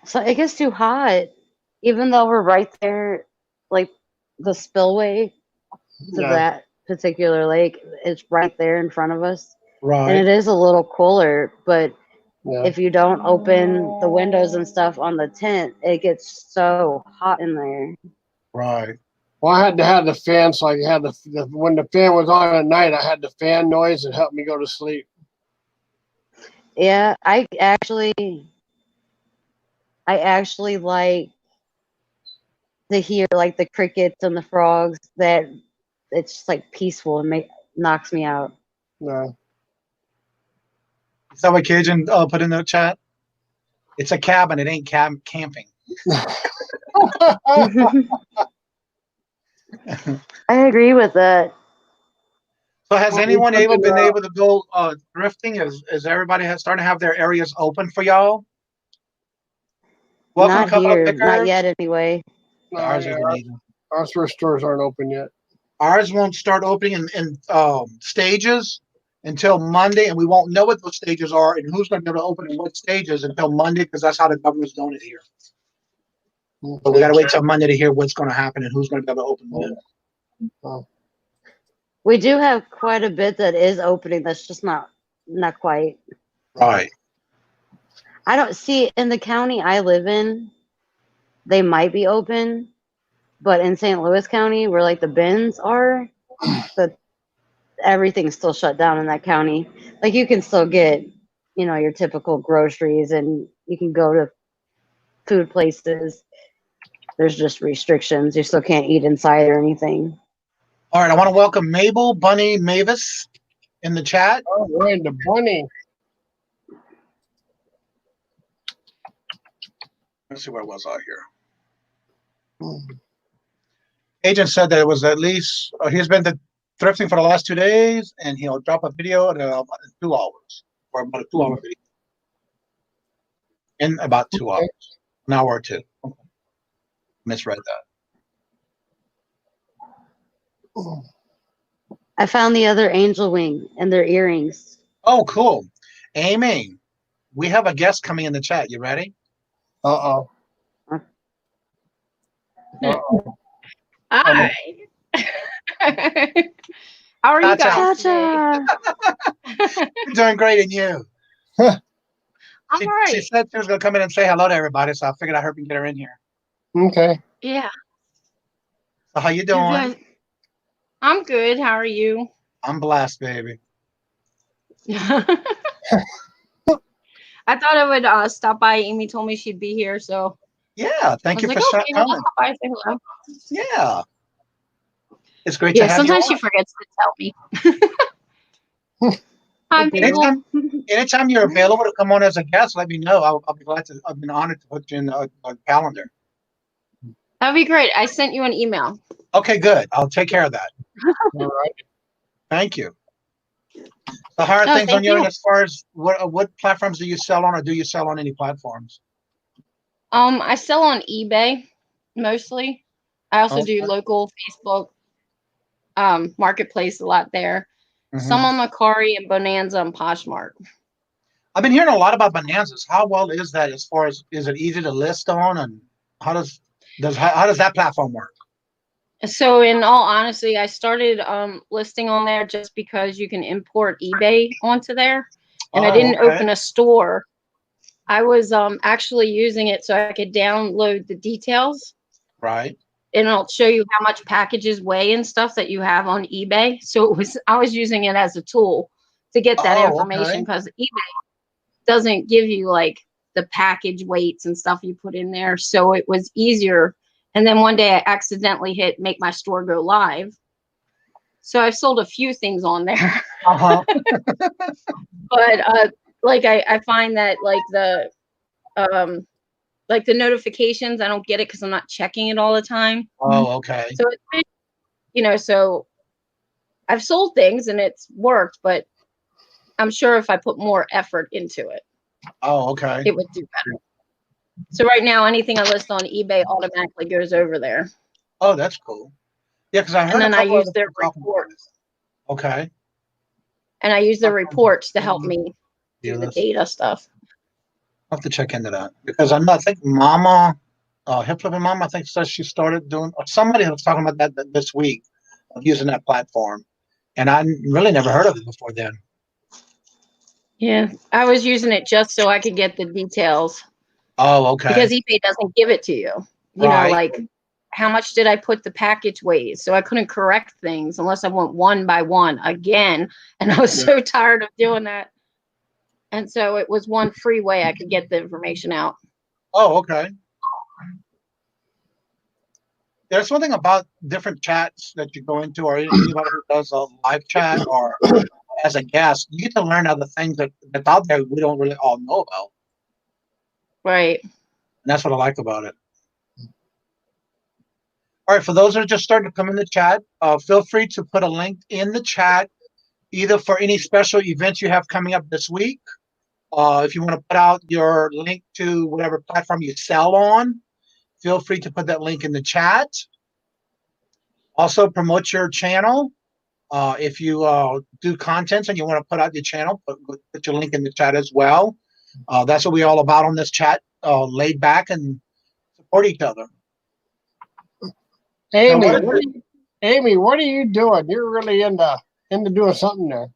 So it gets too hot, even though we're right there, like the spillway to that particular lake is right there in front of us. Right. And it is a little cooler, but if you don't open the windows and stuff on the tent, it gets so hot in there. Right. Well, I had to have the fan, so I had when the fan was on at night, I had the fan noise that helped me go to sleep. Yeah, I actually like to hear like the crickets and the frogs. That it's just like peaceful and knocks me out. No. Is that what Kajun put in the chat? It's a cabin. It ain't camping. I agree with that. So has Well, anyone we put been in, able to go thrifting? Is everybody starting to have their areas open for y'all? Welcome, Not Couple of here, not Pickers. yet anyway. Ours yeah, isn't either. our thrift stores aren't open yet. Ours won't start opening in stages until Monday, and we won't know what those stages are and who's going to be able to open in what stages until Monday, because that's how the government's doing it here. But we got to wait till Monday to hear what's going to happen and who's going to be able to open when. Oh. We do have quite a bit that is opening. That's just not quite. Right. I don't see in the county I live in. They might be open, but in St. Louis County, where like the bins are, everything's still shut down in that county. Like you can still get, your typical groceries, and you can go to food places. There's just restrictions. You still can't eat inside or anything. All right. I want to welcome Mabel Bunny Mavis in the chat. Oh, right, the bunny. Let's see, where was I here? Agent said that it was at least he's been to thrifting for the last 2 days, and he'll drop a video in about 2 hours, or about a 2-hour video in about 2 hours, an hour or two. Okay. Misread that. I found the other angel wing and their earrings. Oh, cool. Amy, we have a guest coming in the chat. You ready? Uh-oh. Uh-oh. Hi. How are you guys today? You're doing great, and you? I'm She all right. said she was going to come in and say hello to everybody, so I figured I heard we can get her in here. Okay. Yeah. So how you You doing? guys, I'm good. How are you? I'm blessed, baby. I thought I would stop by. Amy told me she'd be here, so Yeah, I thank was you like, for okay, well, I'll coming. stop by and say hello. Yeah. It's great Yeah, to have you sometimes on. she forgets to tell me. Hi, Mabel. Anytime you're available to come on as a guest, let me know. I'll be glad to. I've been honored to put you in the calendar. That'd be great. I sent you an email. Okay, good. I'll take care of that. All right. Thank you. So how are No, things on thank your you. end as far as what platforms do you sell on, or do you sell on any platforms? I sell on eBay mostly. I also do Okay. local Facebook marketplace a lot there. Some Mhm. on Macari and Bonanza and Poshmark. I've been hearing a lot about Bonanzas. How well is that as far as is it easy to list on, and how does that platform work? So in all honesty, I started listing on there just because you can import eBay onto there, and I didn't okay. open a store. I was actually using it so I could download the details, Right. and it'll show you how much packages weigh and stuff that you have on eBay. So I was using it as a tool to get that information, Okay. because eBay doesn't give you like the package weights and stuff you put in there. So it was easier. And then one day I accidentally hit make my store go live. So I've sold a few things on there. Uh-huh. But like I find that like the notifications, I don't get it because I'm not checking it all the time. Oh, okay. So it's been, so I've sold things and it's worked, but I'm sure if I put more effort into it, Oh, okay. it would do better. So right now, anything I list on eBay automatically goes over there. Oh, that's cool. Yeah, because I heard And then a I couple use of their people talking about reports. it. Okay. And I use their reports to help me Yeah, do the I'll data stuff. have to check into that because I think Mama, Hip Flipping Mama, I think says she started doing. Or somebody was talking about that this week of using that platform, and I really never heard of it before then. Yeah, I was using it just so I could get the details. Oh, okay. Because eBay doesn't give it to you. You know, like how much did I put the package weight? So I couldn't correct things unless I went one by one again. And I was so tired of doing that. And so it was one free way I could get the information out. Oh, okay. There's something about different chats that you go into, or anybody who does a live chat or as a guest, you get to learn other things that's out there we don't really all know about. Right. And that's what I like about it. All right, for those that are just starting to come in the chat, feel free to put a link in the chat, either for any special events you have coming up this week. If you want to put out your link to whatever platform you sell on, feel free to put that link in the chat. Also, promote your channel. If you do content and you want to put out your channel, put your link in the chat as well. That's what we're all about on this chat, laid back and support each other. Amy, Amy, what are you doing? You're really into doing something there.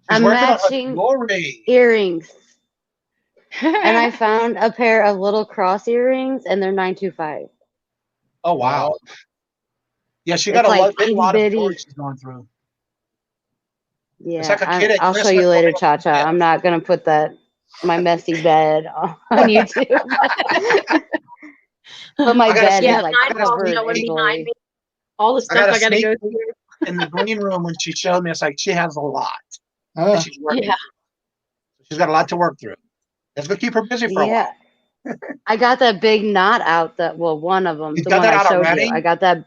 I'm matching earrings. And I found a pair of little cross earrings, and they're $9.25. Oh wow! Yeah, she got a lot of storage she's going through. Yeah, it's like a kid I'll show you later, Cha-Cha. I'm not gonna put my messy bed on YouTube. But my bed is like covered in jewelry. All the stuff I gotta go through. In the green room, when she showed me, it's like she has a lot. She's she's got a lot to work through. That's gonna keep her busy for a while. I got that big knot out. One of them. You got that out already? I got that.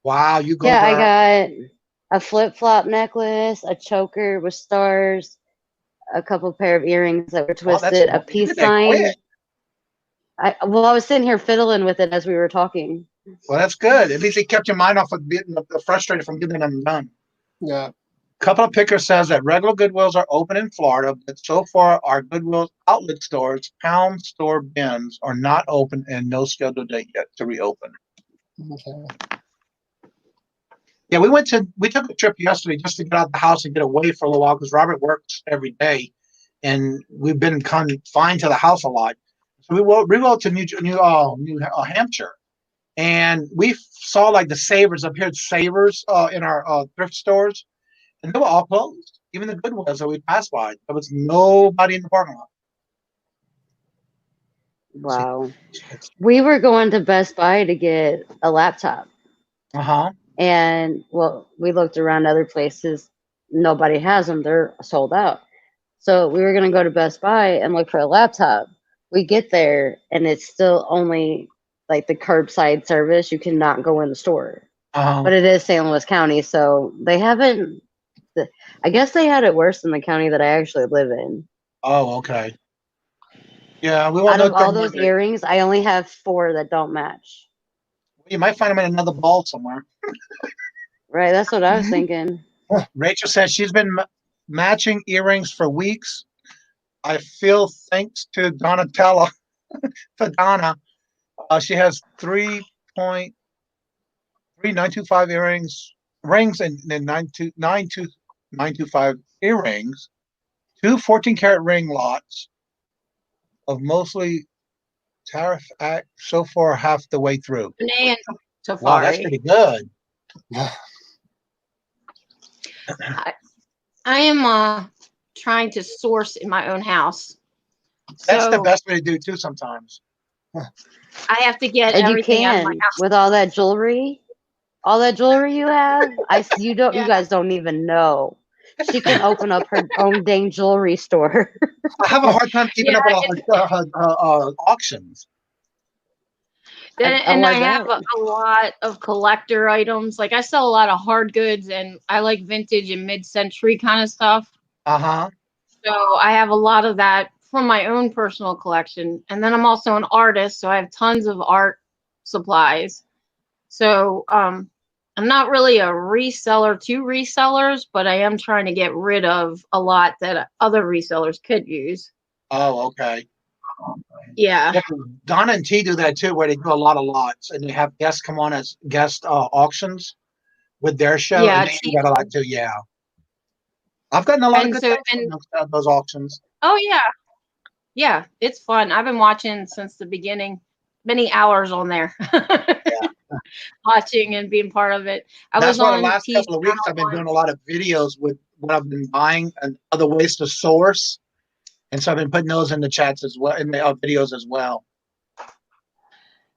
Wow, you go. Yeah, I got a flip-flop necklace, a choker with stars, a couple pair of earrings that were twisted, a peace sign. I was sitting here fiddling with it as we were talking. Well, that's good. At least it kept your mind off of being frustrated from getting them done. Yeah. Couple of Picker says that regular Goodwills are open in Florida, but so far our Goodwill outlet stores, pound store bins, are not open and no scheduled date yet to reopen. Okay. Yeah, we took a trip yesterday just to get out of the house and get away for a little while because Robert works every day, and we've been confined to the house a lot. So we went to New Hampshire, and we saw like the Savers up here, Savers in our thrift stores. And they were all closed. Even the Goodwills that we passed by, there was nobody in the parking lot. Wow. We were going to Best Buy to get a laptop. And we looked around other places. Nobody has them. They're sold out. So we were going to go to Best Buy and look for a laptop. We get there and it's still only like the curbside service. You cannot go in the store. But it is St. Louis County, so they haven't. I guess they had it worse in the county that I actually live in. Oh, okay. Yeah, out of all those earrings, I only have 4 that don't match. You might find them in another ball somewhere. Right, that's what I was thinking. Rachel says she's been matching earrings for weeks. I feel thanks to Donatella, to Donna, she has 3.3925 rings and then 925 earrings, 2 14-karat ring lots of mostly tariff act so far half the way through. Wow, that's pretty good. I am trying to source in my own house. That's the best way to do too sometimes. I have to get everything out of my house. With all that jewelry you have. You guys don't even know. She can open up her own dang jewelry store. I have a hard time keeping up with auctions. And I have a lot of collector items. Like I sell a lot of hard goods, and I like vintage and mid-century kind of stuff. So I have a lot of that from my own personal collection. And then I'm also an artist, so I have tons of art supplies. So I'm not really a reseller to resellers, but I am trying to get rid of a lot that other resellers could use. Oh, okay. Yeah. Donna and T do that too, where they do a lot of lots and they have guests come on as guest auctions with their show. Yeah, and they do that a lot too. Yeah. I've gotten a lot of good things from those auctions. Oh, yeah. Yeah, it's fun. I've been watching since the beginning, many hours on there. Watching and being part of it. That's why the last couple of weeks I've been doing a lot of videos with what I've been buying and other ways to source. And so I've been putting those in the chats as well, in the videos as well.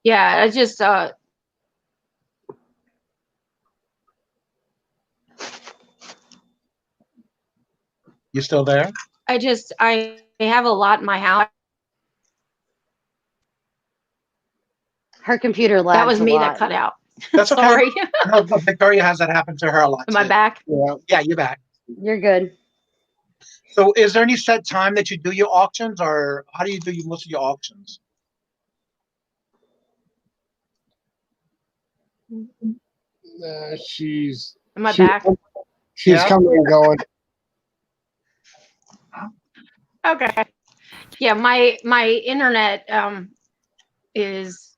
Yeah, I just You still there? I have a lot in my house. Her computer lags That was a me lot. that cut out. That's okay. Sorry. No, but Victoria has that happen to her a lot. Am I too. back? Yeah. Yeah, you're back. You're good. So is there any set time that you do your auctions, or how do you do most of your auctions? She's Am I back? she's Yeah. coming and going. Okay. Yeah, my internet is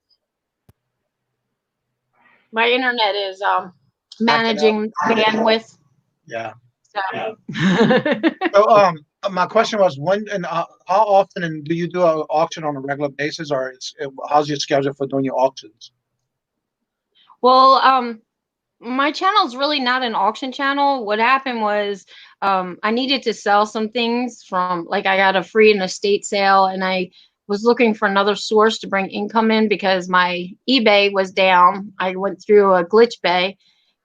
managing bandwidth. Yeah. So. So my question was when and how often and do you do an auction on a regular basis, or how's your schedule for doing your auctions? Well, my channel is really not an auction channel. What happened was I needed to sell some things from, like, I got a free and estate sale, and I was looking for another source to bring income in because my eBay was down. I went through a glitch bay,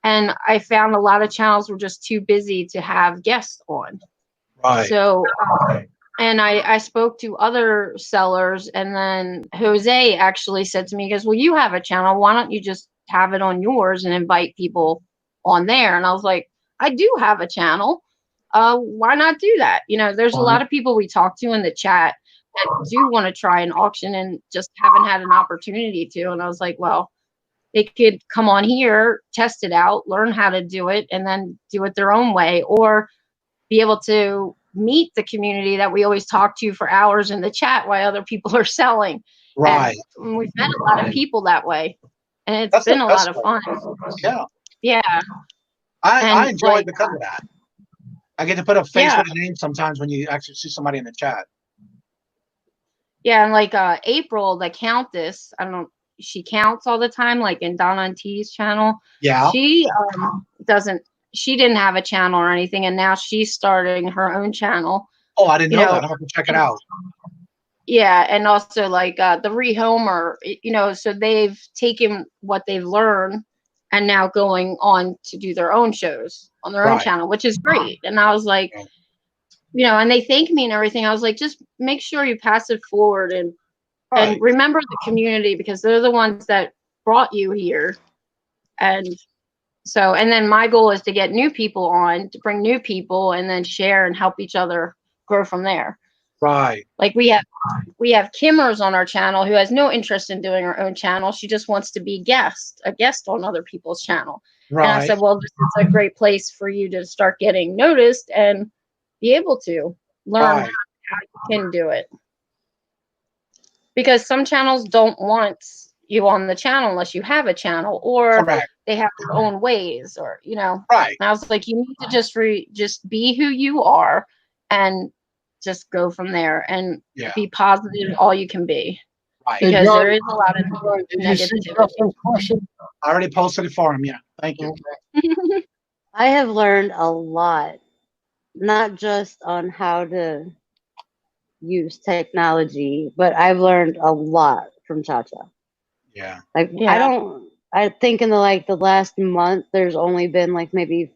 and I found a lot of channels were just too busy to have guests on. Right. So, and I spoke to other sellers, and then Jose actually said to me, he goes, well, you have a channel. Why don't you just have it on yours and invite people on there? And I was like, I do have a channel. Why not do that? You know, there's a lot of people we talk to in the chat that do want to try an auction and just haven't had an opportunity to. And I was like, well, they could come on here, test it out, learn how to do it, and then do it their own way, or be able to meet the community that we always talk to for hours in the chat while other people are selling. Right. And we've met a lot of people that way, and it's That's been the a best lot of way. fun. Yeah. Yeah. I And, enjoy it like, because of that. I get to put a face Yeah. with a name sometimes when you actually see somebody in the chat. Yeah, and like April, the Countess, I don't know, she counts all the time, like in Donna and T's channel. Yeah. She she didn't have a channel or anything, and now she's starting her own channel. Oh, I didn't You know know, that. I'll have to check it out. Yeah, and also like the Rehomer, you know, so they've taken what they've learned and now going on to do their own shows on their own Right. channel, which is great. And I was like, you know, and they thank me and everything. I was like, just make sure you pass it forward and Right. remember the community, because they're the ones that brought you here. And so, and then my goal is to get new people on, to bring new people, and then share and help each other grow from there. Right. Like we have Kimmers on our channel who has no interest in doing her own channel. She just wants to be a guest on other people's channel. Right. And I said, well, this is a great place for you to start getting noticed and be able to learn Right. how you can do it. Because some channels don't want you on the channel unless you have a channel, or Correct. they have their own ways, or, you know. Right. And I was like, you need to just be who you are and just go from there and Yeah. be positive all you can be. Right. Because John, there is a lot of did you see negativity. Justin's question? I already posted it for him. Yeah. Thank you. I have learned a lot, not just on how to use technology, but I've learned a lot from Chacha. Yeah. Like, Yeah. I think in the last month, there's only been like maybe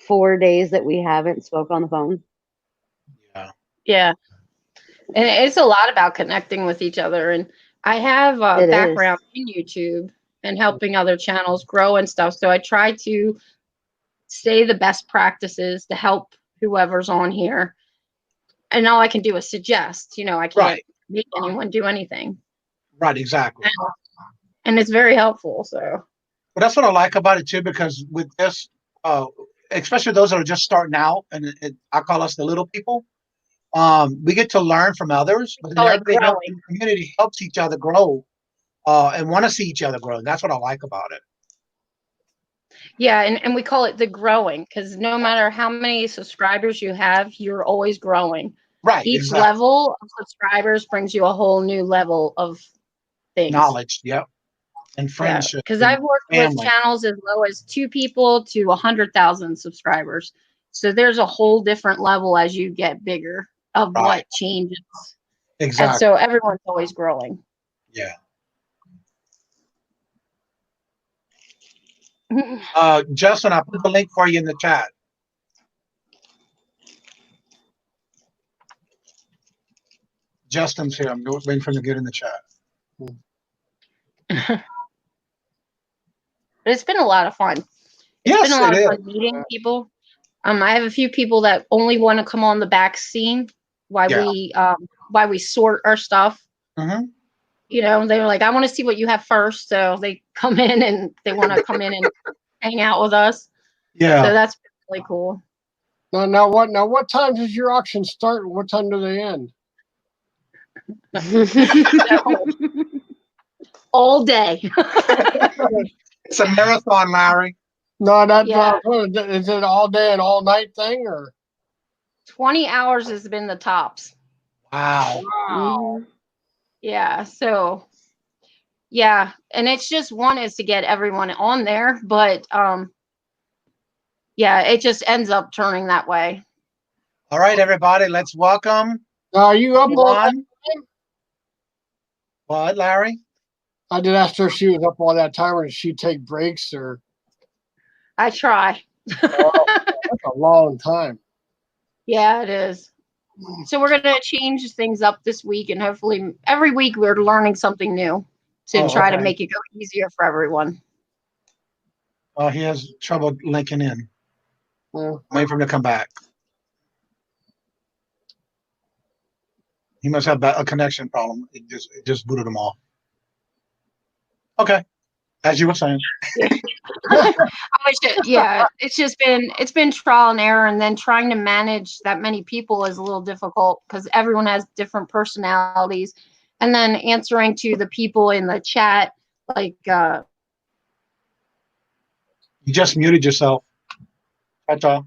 4 days that we haven't spoke on the phone. Yeah. Yeah. And it's a lot about connecting with each other. And I have a It background in YouTube and helping other channels grow and stuff. So I try to say the best practices to help whoever's on here. And all I can do is suggest, you know, I can't Right. make anyone do anything. Right. Exactly. And it's very helpful. So But that's what I like about it too, because with this, especially those that are just starting out, and I call us the little people. We get to learn from others, but then Oh, like everybody else in growing. the community helps each other grow, and want to see each other grow. That's what I like about it. Yeah, and we call it the growing, because no matter how many subscribers you have, you're always growing. Right. Each Exactly. level of subscribers brings you a whole new level of things. Knowledge. Yep. And Yeah, friendship. because and I've worked with family. channels as low as 2 people to 100,000 subscribers. So there's a whole different level as you get bigger of Right. what changes. And Exactly. so everyone's always growing. Yeah. Justin, I put the link for you in the chat. Justin's here. I'm waiting for him to get in the chat. But it's been a lot of fun. It's Yes, been a lot it of is. fun meeting people. I have a few people that only want to come on the back scene while we sort our stuff. Mhm. You know, they were like, I want to see what you have first. So they come in and they want to come in and hang out with us. Yeah. So that's really cool. Now what time does your auction start and what time do they end? All day. It's a marathon, Larry. No, that's Yeah. is it all day and all night thing or 20 hours has been the tops. Wow. Mhm. Yeah. So yeah. And it's just one is to get everyone on there, but yeah, it just ends up turning that way. All right, everybody, let's welcome are you up all that Juan. time? What, Larry? I did ask her if she was up all that time or did she take breaks or I try. wow, that's a long time. Yeah, it is. So we're going to change things up this week, and hopefully every week we're learning something new to try to Okay. make it go easier for everyone. Oh, he has trouble linking in. Yeah. Wait for him to come back. He must have a connection problem. It just booted him off. Okay, as you were saying. Yeah, it's been trial and error, and then trying to manage that many people is a little difficult because everyone has different personalities, and then answering to the people in the chat, like You just muted yourself. That's all.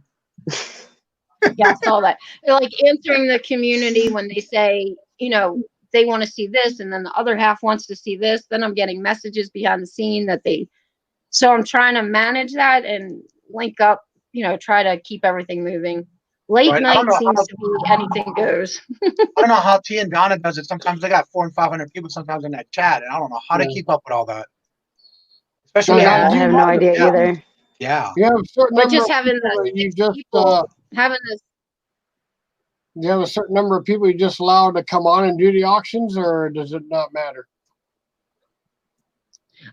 yeah, I saw that. Like answering the community when they say, you know, they want to see this, and then the other half wants to see this. Then I'm getting messages behind the scene that they. So I'm trying to manage that and link up. You know, try to keep everything moving. Late Right. I don't night know seems how to be anything goes. I don't know how T and Donna does it. Sometimes they got 400 and 500 people sometimes in that chat, and I don't know how to Yeah. keep up with all that. Especially Now, Yeah, I do you have no have- idea yeah. either. Yeah. You have a certain But number just of having people the that you 6 just people, having this. you have a certain number of people you just allow to come on and do the auctions, or does it not matter?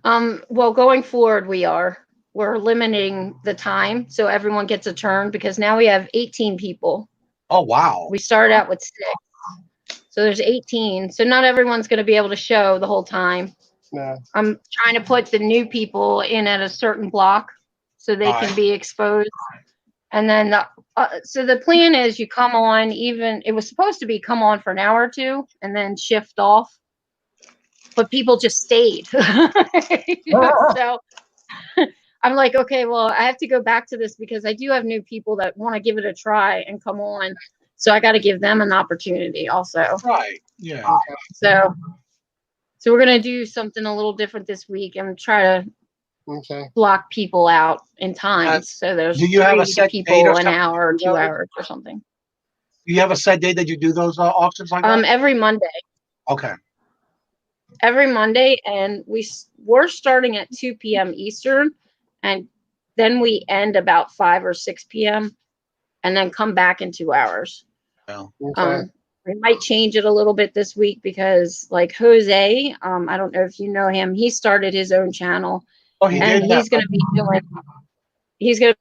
Well, going forward, we're limiting the time so everyone gets a turn because now we have 18 people. Oh wow. We started out with 6, so there's 18. So not everyone's going to be able to show the whole time. No. I'm trying to put the new people in at a certain block so they can be exposed. And then, so the plan is you come on, even it was supposed to be come on for an hour or two and then shift off, but people just stayed. So I'm like, okay, well, I have to go back to this because I do have new people that want to give it a try and come on. So I got to give them an opportunity also. Right. Yeah. So we're going to do something a little different this week and try to Okay. block people out in times. So there's do you have a 3 set people date or an something hour or you 2 know? hours or something. Do you have a set date that you do those auctions like that? Every Monday. Okay. Every Monday, and we're starting at 2 p.m. Eastern, and then we end about 5 or 6 p.m. and then come back in 2 hours. Yeah. Okay. We might change it a little bit this week because, like Jose, I don't know if you know him. He started his own channel, Oh, he and did. he's going to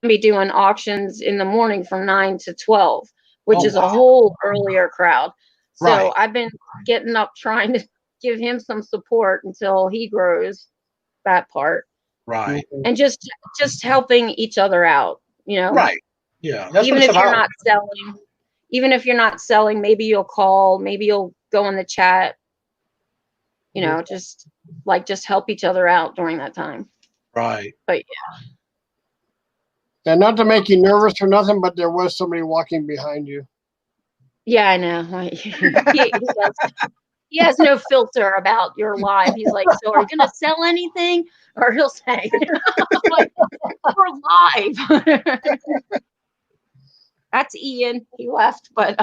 be doing auctions in the morning from 9 to 12, which Oh, is a wow. whole earlier crowd. So Right. I've been getting up trying to give him some support until he grows that part, Right. and just helping each other out, you know. Right. Yeah. That's what Even it's if you're about. not selling, maybe you'll call, maybe you'll go in the chat, you know, just help each other out during that time. Right. But And not to make you nervous or nothing, but there was somebody walking behind you. yeah, I know. He has no filter about your live. He's like, so are you going to sell anything? Or he'll say, I'm like, we're live. That's Ian. He left, but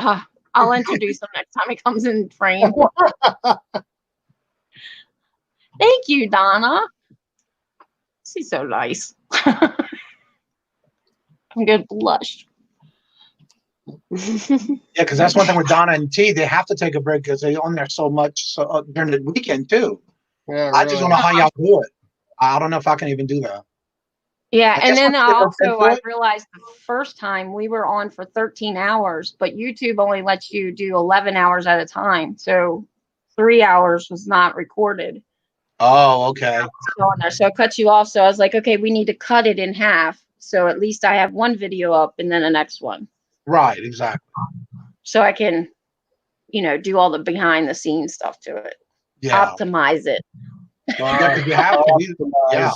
I'll introduce him next time he comes in frame. Thank you, Donna. She's so nice. I'm good blush. Yeah, because that's one thing with Donna and T. They have to take a break because they're on there so much during the weekend too. Yeah, I just really. don't know how y'all do it. I don't know if I can even do that. Yeah, I and guess then once they look also into I it- realized the first time we were on for 13 hours, but YouTube only lets you do 11 hours at a time. So 3 hours was not recorded. Oh, okay. Still on there. So it cuts you off. So I was like, okay, we need to cut it in half. So at least I have one video up and then the next one. Right, exactly. So I can, do all the behind the scenes stuff to it. Yeah. Optimize it. Yeah, 'cause you have to. Yeah.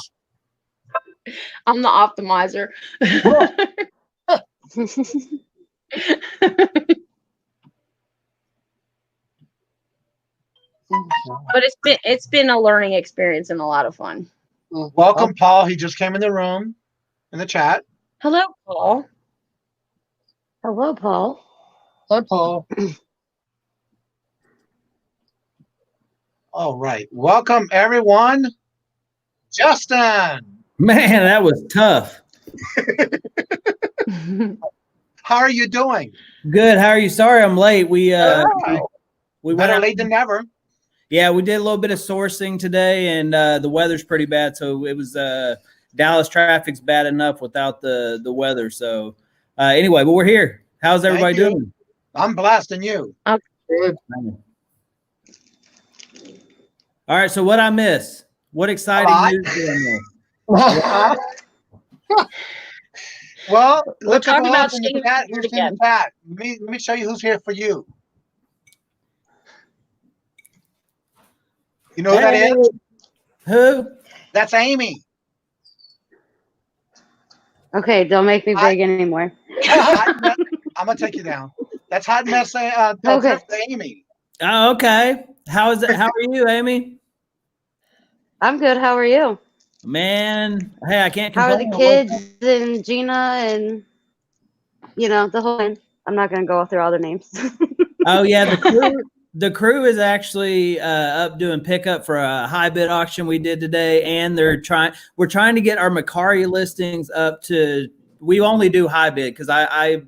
I'm the optimizer. But it's been a learning experience and a lot of fun. Welcome, Paul. He just came in the room, in the chat. Hello, Paul. Hello, Paul. Hi, Paul. All right. Welcome, everyone. Justin, Man, that was tough. how are you doing? Good. How are you? Sorry I'm late. We Better went out, late than never. yeah, we did a little bit of sourcing today, and the weather's pretty bad. So it was Dallas traffic's bad enough without the weather. So anyway, but we're here. How's everybody Thank you. doing? I'm blessed, and you? Good. All right. So what I miss? What exciting news did I miss? Well, We'll look talk up about who's in the Shane chat. Who's in again. the chat? Let me show you who's here for you. You know who that is? Who? That's Amy. Okay, don't make me big anymore. I'm gonna take you down. That's Hot Mess. That's Amy. Oh, okay. How is it? How are you, Amy? I'm good. How are you? Man, hey, I can't How are the complain. kids and Gina and the whole thing? I'm not gonna go through all their names. Oh yeah, the crew is actually up doing pickup for a high bid auction we did today, and we're trying to get our Macari listings up to. We only do high bid because I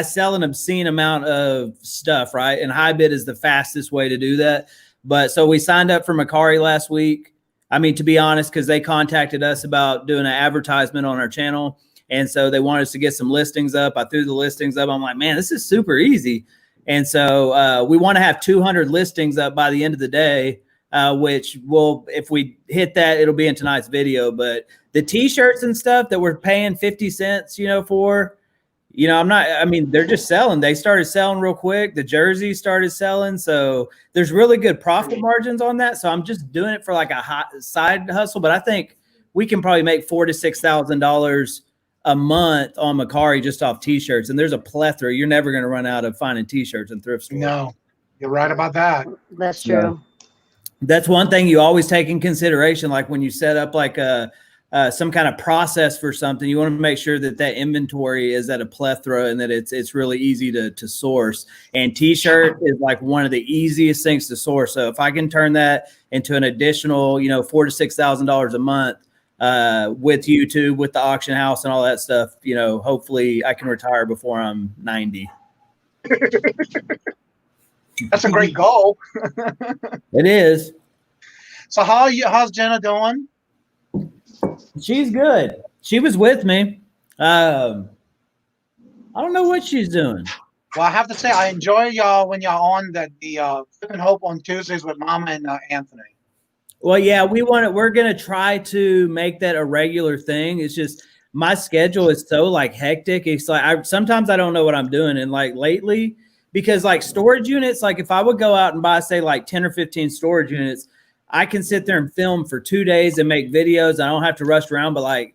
sell an obscene amount of stuff, right? And high bid is the fastest way to do that. But so we signed up for Macari last week. I mean, to be honest, because they contacted us about doing an advertisement on our channel. And so they wanted us to get some listings up. I threw the listings up. I'm like, man, this is super easy. And so we want to have 200 listings up by the end of the day, which will, if we hit that, it'll be in tonight's video. But the t-shirts and stuff that we're paying 50 cents, for, they're just selling. They started selling real quick. The jerseys started selling. So there's really good profit margins on that. So I'm just doing it for like a hot side hustle. But I think we can probably make $4,000 to $6,000 a month on Macari just off t-shirts. And there's a plethora. You're never going to run out of finding t-shirts in thrift stores. No, you're right about that. That's true. That's one thing you always take in consideration. Like when you set up like some kind of process for something, you want to make sure that inventory is at a plethora and that it's really easy to source. And t-shirt is like one of the easiest things to source. So if I can turn that into an additional, $4,000 to $6,000 a month, with YouTube, with the auction house and all that stuff, hopefully I can retire before I'm 90. That's a great goal. It is. So how's Jenna doing? She's good. She was with me. I don't know what she's doing. Well, I have to say, I enjoy y'all when y'all on the Flip and Hope on Tuesdays with Mama and Anthony. Well, yeah, we're going to try to make that a regular thing. It's just my schedule is so like hectic. It's like sometimes I don't know what I'm doing. And like lately, because like storage units, like if I would go out and buy, say, like 10 or 15 storage units, I can sit there and film for 2 days and make videos. I don't have to rush around. But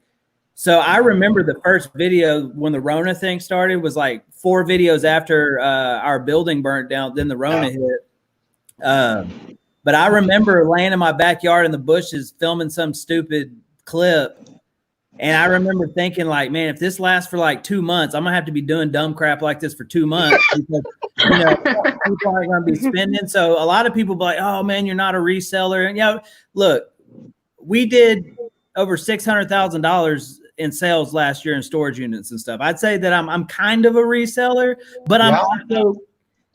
so I remember the first video when the Rona thing started was like 4 videos after our building burnt down. Then the Rona hit. But I remember laying in my backyard in the bushes filming some stupid clip. And I remember thinking like, man, if this lasts for like 2 months, I'm going to have to be doing dumb crap like this for 2 months because, people aren't going to be spending. So a lot of people be like, oh man, you're not a reseller. And look, we did over $600,000 in sales last year in storage units and stuff. I'd say that I'm kind of a reseller, but I'm also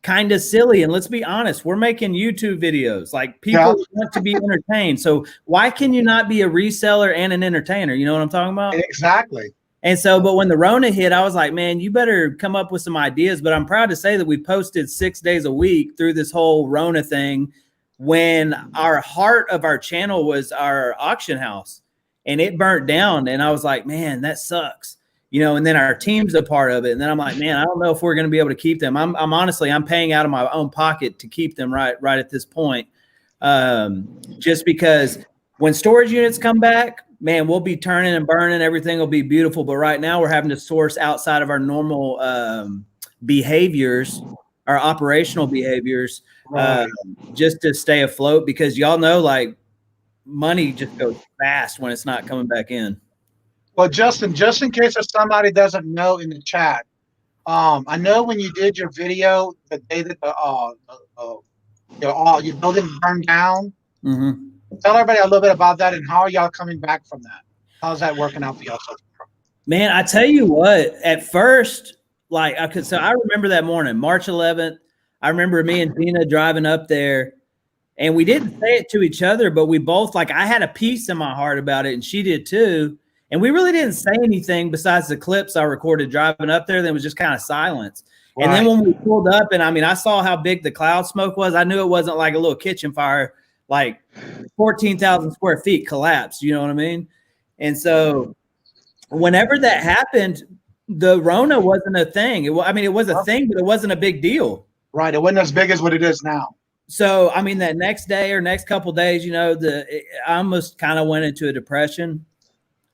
kind of silly. And let's be honest, we're making YouTube videos. Like people want to be entertained. So why can you not be a reseller and an entertainer? You know what I'm talking about? Exactly. And so, but when the Rona hit, I was like, man, you better come up with some ideas. But I'm proud to say that we posted 6 days a week through this whole Rona thing, when our heart of our channel was our auction house, and it burnt down. And I was like, man, that sucks. You know, and then our team's a part of it. And then I'm like, man, I don't know if we're going to be able to keep them. I'm honestly, I'm paying out of my own pocket to keep them right at this point. Just because when storage units come back, man, we'll be turning and burning. Everything will be beautiful. But right now we're having to source outside of our normal behaviors, our operational behaviors, just to stay afloat, because y'all know, like, money just goes fast when it's not coming back in. Well, Justin, just in case if somebody doesn't know in the chat, I know when you did your video the day that your building burned down. Mm-hmm. Tell everybody a little bit about that, and how are y'all coming back from that? How's that working out for y'all so far? Man, I tell you what, at first, like, so I remember that morning, March 11th. I remember me and Gina driving up there, and we didn't say it to each other, but we both, like, I had a peace in my heart about it, and she did too. And we really didn't say anything besides the clips I recorded driving up there. Then it was just kind of silence. Right. And then when we pulled up, and I mean, I saw how big the cloud smoke was. I knew it wasn't like a little kitchen fire, like 14,000 square feet collapsed. You know what I mean? And so whenever that happened, the Rona wasn't a thing. It was a thing, but it wasn't a big deal. Right. It wasn't as big as what it is now. So, I mean, that next day or next couple of days, you know, I almost kind of went into a depression,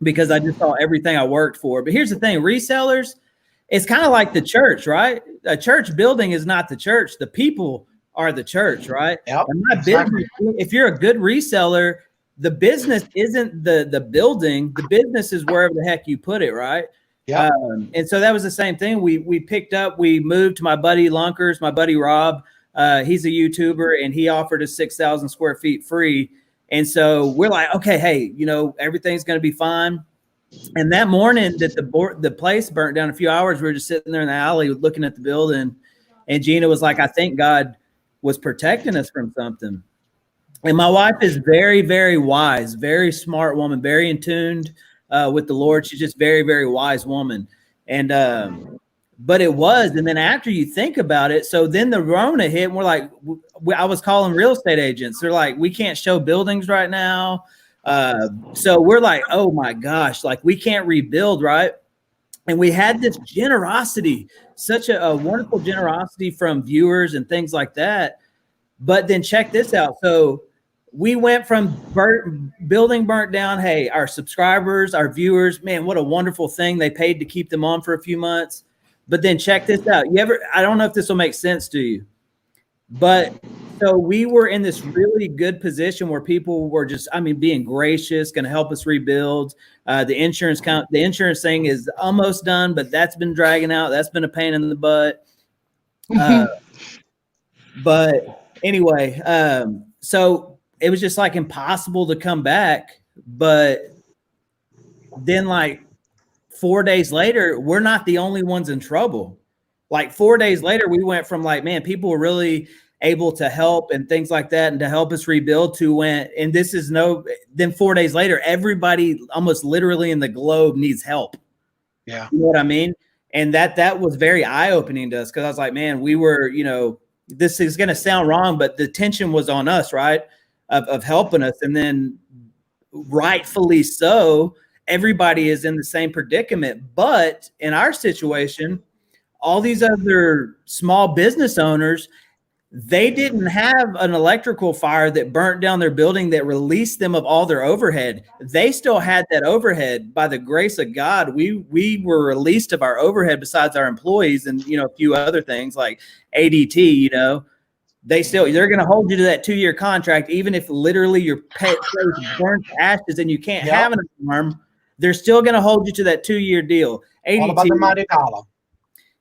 because I just saw everything I worked for. But here's the thing, resellers, it's kind of like the church, right? A church building is not the church. The people are the church, right? Yep, and my business, if you're a good reseller, the business isn't the building. The business is wherever the heck you put it, right? Yeah. And so that was the same thing. We moved to my buddy Lunkers, my buddy Rob. He's a YouTuber, and he offered us 6,000 square feet free. And so we're like, okay, hey, you know, everything's going to be fine. And that morning that the place burnt down, a few hours, we were just sitting there in the alley looking at the building. And Gina was like, I think God was protecting us from something. And my wife is very, very wise, very smart woman, very in tuned with the Lord. She's just very, very wise woman. And but it was. And then after you think about it, so then the Rona hit, and we're like, I was calling real estate agents. They're like, we can't show buildings right now. So we're like, oh my gosh, like, we can't rebuild, right? And we had this generosity, such a wonderful generosity from viewers and things like that. But then check this out. So we went from building burnt down. Hey, our subscribers, our viewers, man, what a wonderful thing. They paid to keep them on for a few months. But then check this out. I don't know if this will make sense to you, but so we were in this really good position where people were just, being gracious, going to help us rebuild. The insurance thing is almost done, but that's been dragging out. That's been a pain in the butt. But anyway, so it was just like impossible to come back. But then, like, 4 days later, we're not the only ones in trouble. Like 4 days later, we went from like, man, people were really able to help and things like that, and to help us rebuild, to then 4 days later, everybody almost literally in the globe needs help. Yeah. You know what I mean? And that was very eye-opening to us, because I was like, man, we were, you know, this is going to sound wrong, but the tension was on us, right? Of helping us. And then rightfully so, everybody is in the same predicament. But in our situation, all these other small business owners, they didn't have an electrical fire that burnt down their building that released them of all their overhead. They still had that overhead. By the grace of God, we were released of our overhead, besides our employees and, you know, a few other things like ADT, you know. They're going to hold you to that 2-year contract, even if literally your place burns to ashes and you can't have an alarm. They're still going to hold you to that 2-year deal. ADT, all about the mighty dollar.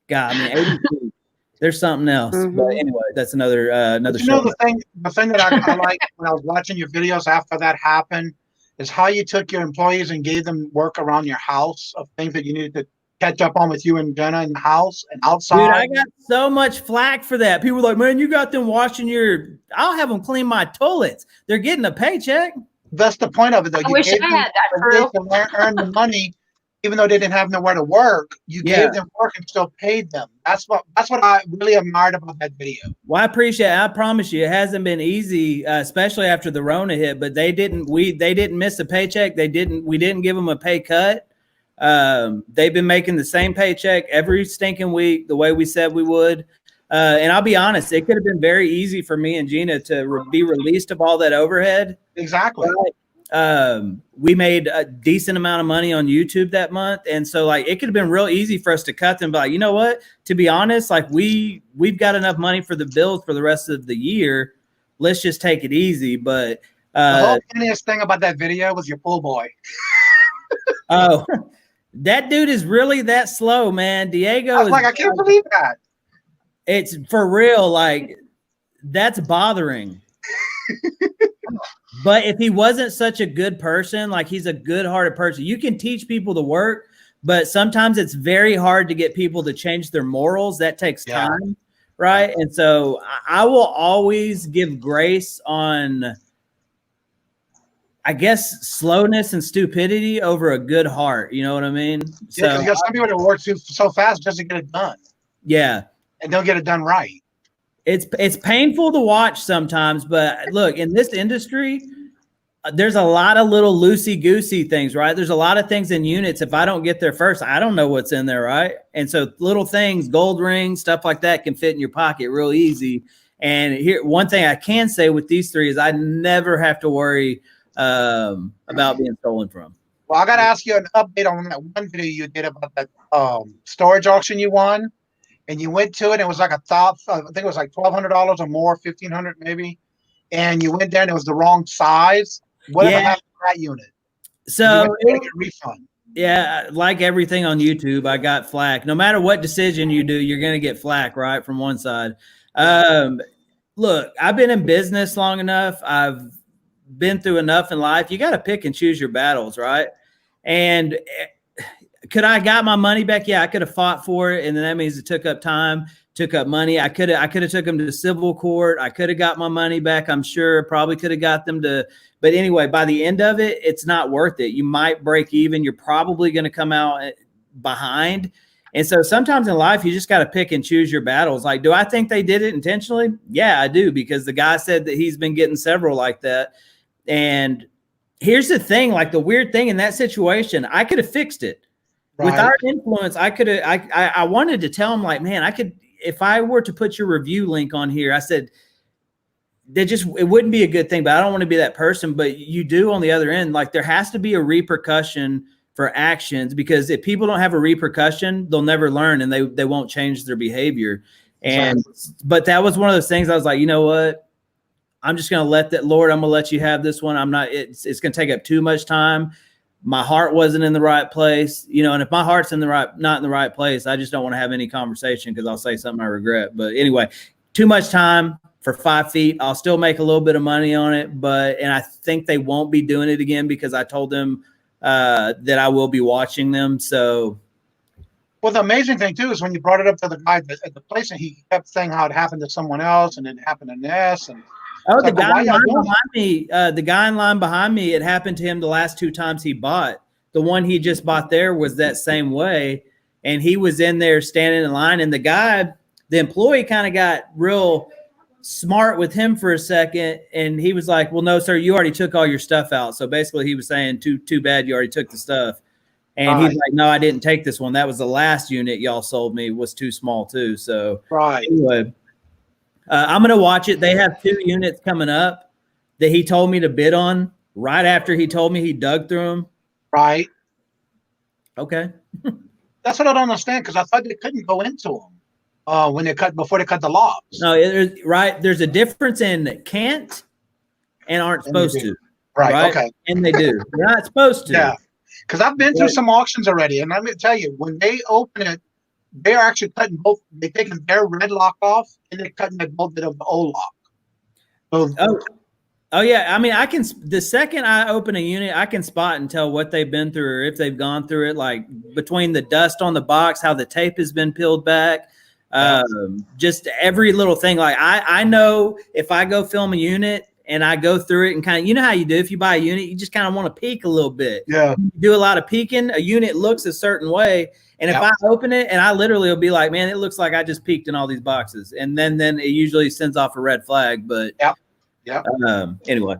God, ADT, there's something else. Mm-hmm. But anyway, that's another You know, the thing that I like when I was watching your videos after that happened is how you took your employees and gave them work around your house of things that you needed to catch up on with you and Jenna in the house and outside. Dude, I got so much flack for that. People were like, man, you got them washing I'll have them clean my toilets. They're getting a paycheck. That's the point of it, though. I wish I had that crew. To earn the money, even though they didn't have nowhere to work. You gave them work and still paid them. That's what I really admired about that video. Well, I appreciate it. I promise you, it hasn't been easy, especially after the Rona hit. But they didn't miss a paycheck. We didn't give them a pay cut. They've been making the same paycheck every stinking week, the way we said we would. And I'll be honest, it could have been very easy for me and Gina to be released of all that overhead. Exactly. We made a decent amount of money on YouTube that month. And so like, it could have been real easy for us to cut them. But like, you know what, to be honest, like we've got enough money for the bills for the rest of the year. Let's just take it easy. But, the whole funniest thing about that video was your pool boy. Oh, that dude is really that slow, man. Diego is like, I can't believe that. It's for real. Like, that's bothering. But if he wasn't such a good person, like he's a good-hearted person, you can teach people to work, but sometimes it's very hard to get people to change their morals. That takes time, right? And so I will always give grace on, I guess, slowness and stupidity over a good heart. You know what I mean? Yeah, because you got some people that work so fast just to get it done. Yeah. And don't get it done right. It's painful to watch sometimes, but look, in this industry, there's a lot of little loosey-goosey things, right? There's a lot of things in units. If I don't get there first, I don't know what's in there, right? And so little things, gold rings, stuff like that can fit in your pocket real easy. And here, one thing I can say with these three is I never have to worry about being stolen from. Well, I got to ask you an update on that one video you did about that storage auction you won. And you went to it, and it was like I think it was like $1,200 or more, $1,500 maybe. And you went there, and it was the wrong size. Whatever happened to that unit? So you get a refund. Yeah, like everything on YouTube, I got flack. No matter what decision you do, you're going to get flack, right, from one side. Look, I've been in business long enough. I've been through enough in life. You got to pick and choose your battles, right? And could I got my money back? Yeah, I could have fought for it, and then that means it took up time, took up money. I could have took them to civil court. I could have got my money back. I'm sure probably could have got them to. But anyway, by the end of it, it's not worth it. You might break even. You're probably going to come out behind. And so sometimes in life, you just got to pick and choose your battles. Like, do I think they did it intentionally? Yeah, I do, because the guy said that he's been getting several like that. And here's the thing, like the weird thing in that situation, I could have fixed it. Right. With our influence, I could have. I wanted to tell him, like, man, I could, if I were to put your review link on here, I said it wouldn't be a good thing, but I don't want to be that person. But you do on the other end, like there has to be a repercussion for actions, because if people don't have a repercussion, they'll never learn, and they won't change their behavior. And but that was one of those things. I was like, you know what? I'm just going to let that, Lord, I'm going to let you have this one. I'm not. It's going to take up too much time. My heart wasn't in the right place, you know, and if my heart's not in the right place, I just don't want to have any conversation, because I'll say something I regret. But anyway, too much time for 5 feet. I'll still make a little bit of money on it, and I think they won't be doing it again, because I told them that I will be watching them. So, well, the amazing thing too is when you brought it up to the guy at the place, and he kept saying how it happened to someone else, and it happened to this, and the guy in line behind me, the guy in line behind me, it happened to him the last 2 times he bought. The one he just bought there was that same way. And he was in there standing in line, and the employee kind of got real smart with him for a second. And he was like, well, no, sir, you already took all your stuff out. So basically he was saying, too bad you already took the stuff. And he's like, no, I didn't take this one. That was the last unit y'all sold me, was too small too. So anyway, I'm going to watch it. They have 2 units coming up that he told me to bid on right after he told me he dug through them. Right. Okay. That's what I don't understand, because I thought they couldn't go into them before they cut the logs. No, right. There's a difference in can't and aren't supposed to. Right. Okay. And they do. They're not supposed to. Yeah. Because I've been through some auctions already, and let me tell you, when they open it, they are actually cutting both. They're taking their red lock off, and they're cutting both of the old lock. So, Oh yeah, I mean, the second I open a unit, I can spot and tell what they've been through or if they've gone through it, like between the dust on the box, how the tape has been peeled back, just every little thing. Like I know if I go film a unit and I go through it and kind of, you know how you do if you buy a unit, you just kind of want to peek a little bit. Yeah. You do a lot of peeking. A unit looks a certain way. And if I open it and I literally will be like, man, it looks like I just peeked in all these boxes. And then it usually sends off a red flag. But anyway.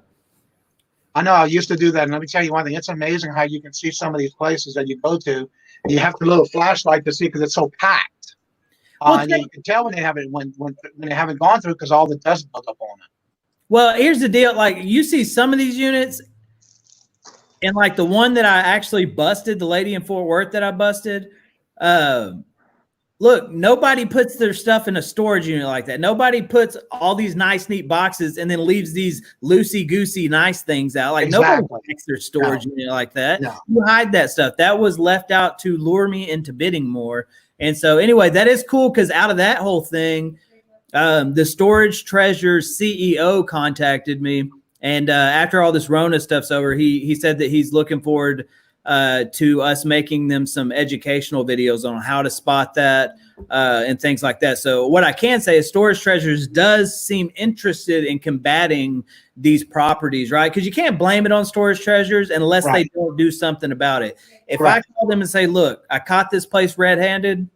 I know I used to do that. And let me tell you one thing. It's amazing how you can see some of these places that you go to. And you have the little flashlight to see because it's so packed. And you can tell when they haven't when they haven't gone through because all the dust built up on it. Well, here's the deal. Like you see some of these units and like the one that I actually busted, the lady in Fort Worth that I busted, look, nobody puts their stuff in a storage unit like that. Nobody puts all these nice, neat boxes and then leaves these loosey-goosey nice things out. Like nobody makes their storage unit like that. No. You hide that stuff. That was left out to lure me into bidding more. And so anyway, that is cool because out of that whole thing, the Storage Treasures CEO contacted me. And after all this Rona stuff's over, he said that he's looking forward to us making them some educational videos on how to spot that and things like that. So what I can say is Storage Treasures does seem interested in combating these properties, right? Because you can't blame it on Storage Treasures unless they don't do something about it. If I call them and say, look, I caught this place red-handed,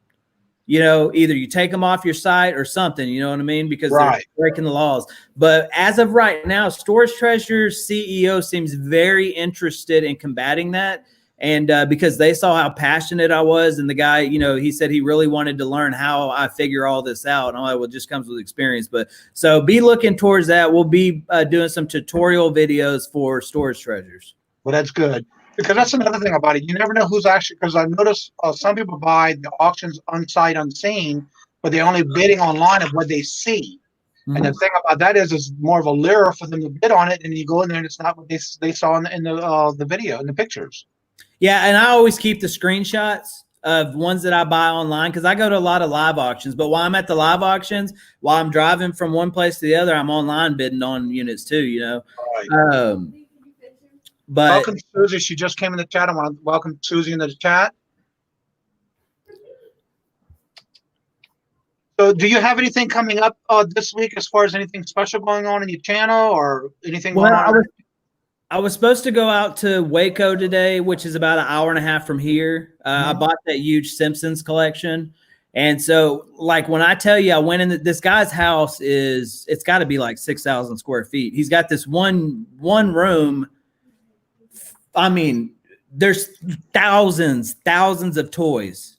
you know, either you take them off your site or something, you know what I mean? Because they're breaking the laws. But as of right now, Storage Treasures CEO seems very interested in combating that. And because they saw how passionate I was, and the guy, you know, he said he really wanted to learn how I figure all this out. And well, it just comes with experience. But so be looking towards that. We'll be doing some tutorial videos for Storage Treasures. Well, that's good. Because that's another thing about it. You never know who's actually, because I noticed some people buy the auctions unsight, unseen, but they're only bidding online of what they see. And the thing about that is more of a lure for them to bid on it. And you go in there and it's not what they saw in the video, in the pictures. Yeah, and I always keep the screenshots of ones that I buy online because I go to a lot of live auctions. But while I'm at the live auctions, while I'm driving from one place to the other, I'm online bidding on units too, you know. But welcome, Susie. She just came in the chat. I want to welcome Susie in the chat. So do you have anything coming up this week as far as anything special going on in your channel or anything going on? I was supposed to go out to Waco today, which is about an hour and a half from here. I bought that huge Simpsons collection. And so, like, when I tell you I went in, this guy's house it's got to be like 6,000 square feet. He's got this one room. I mean, there's thousands of toys.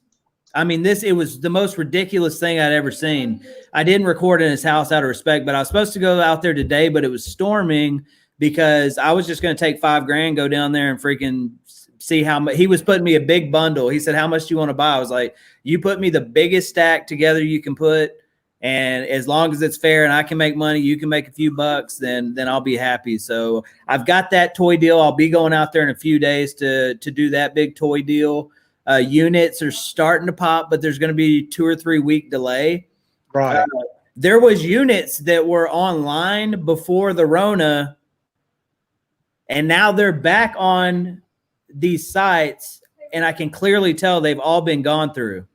I mean, it was the most ridiculous thing I'd ever seen. I didn't record in his house out of respect, but I was supposed to go out there today, but it was storming because I was just going to take $5,000, go down there and freaking see how much. He was putting me a big bundle. He said, how much do you want to buy? I was like, you put me the biggest stack together you can put. And as long as it's fair and I can make money, you can make a few bucks, then I'll be happy. So I've got that toy deal. I'll be going out there in a few days to do that big toy deal. Units are starting to pop, but there's going to be 2 or 3 week delay. Right. There was units that were online before the Rona, and now they're back on these sites, and I can clearly tell they've all been gone through.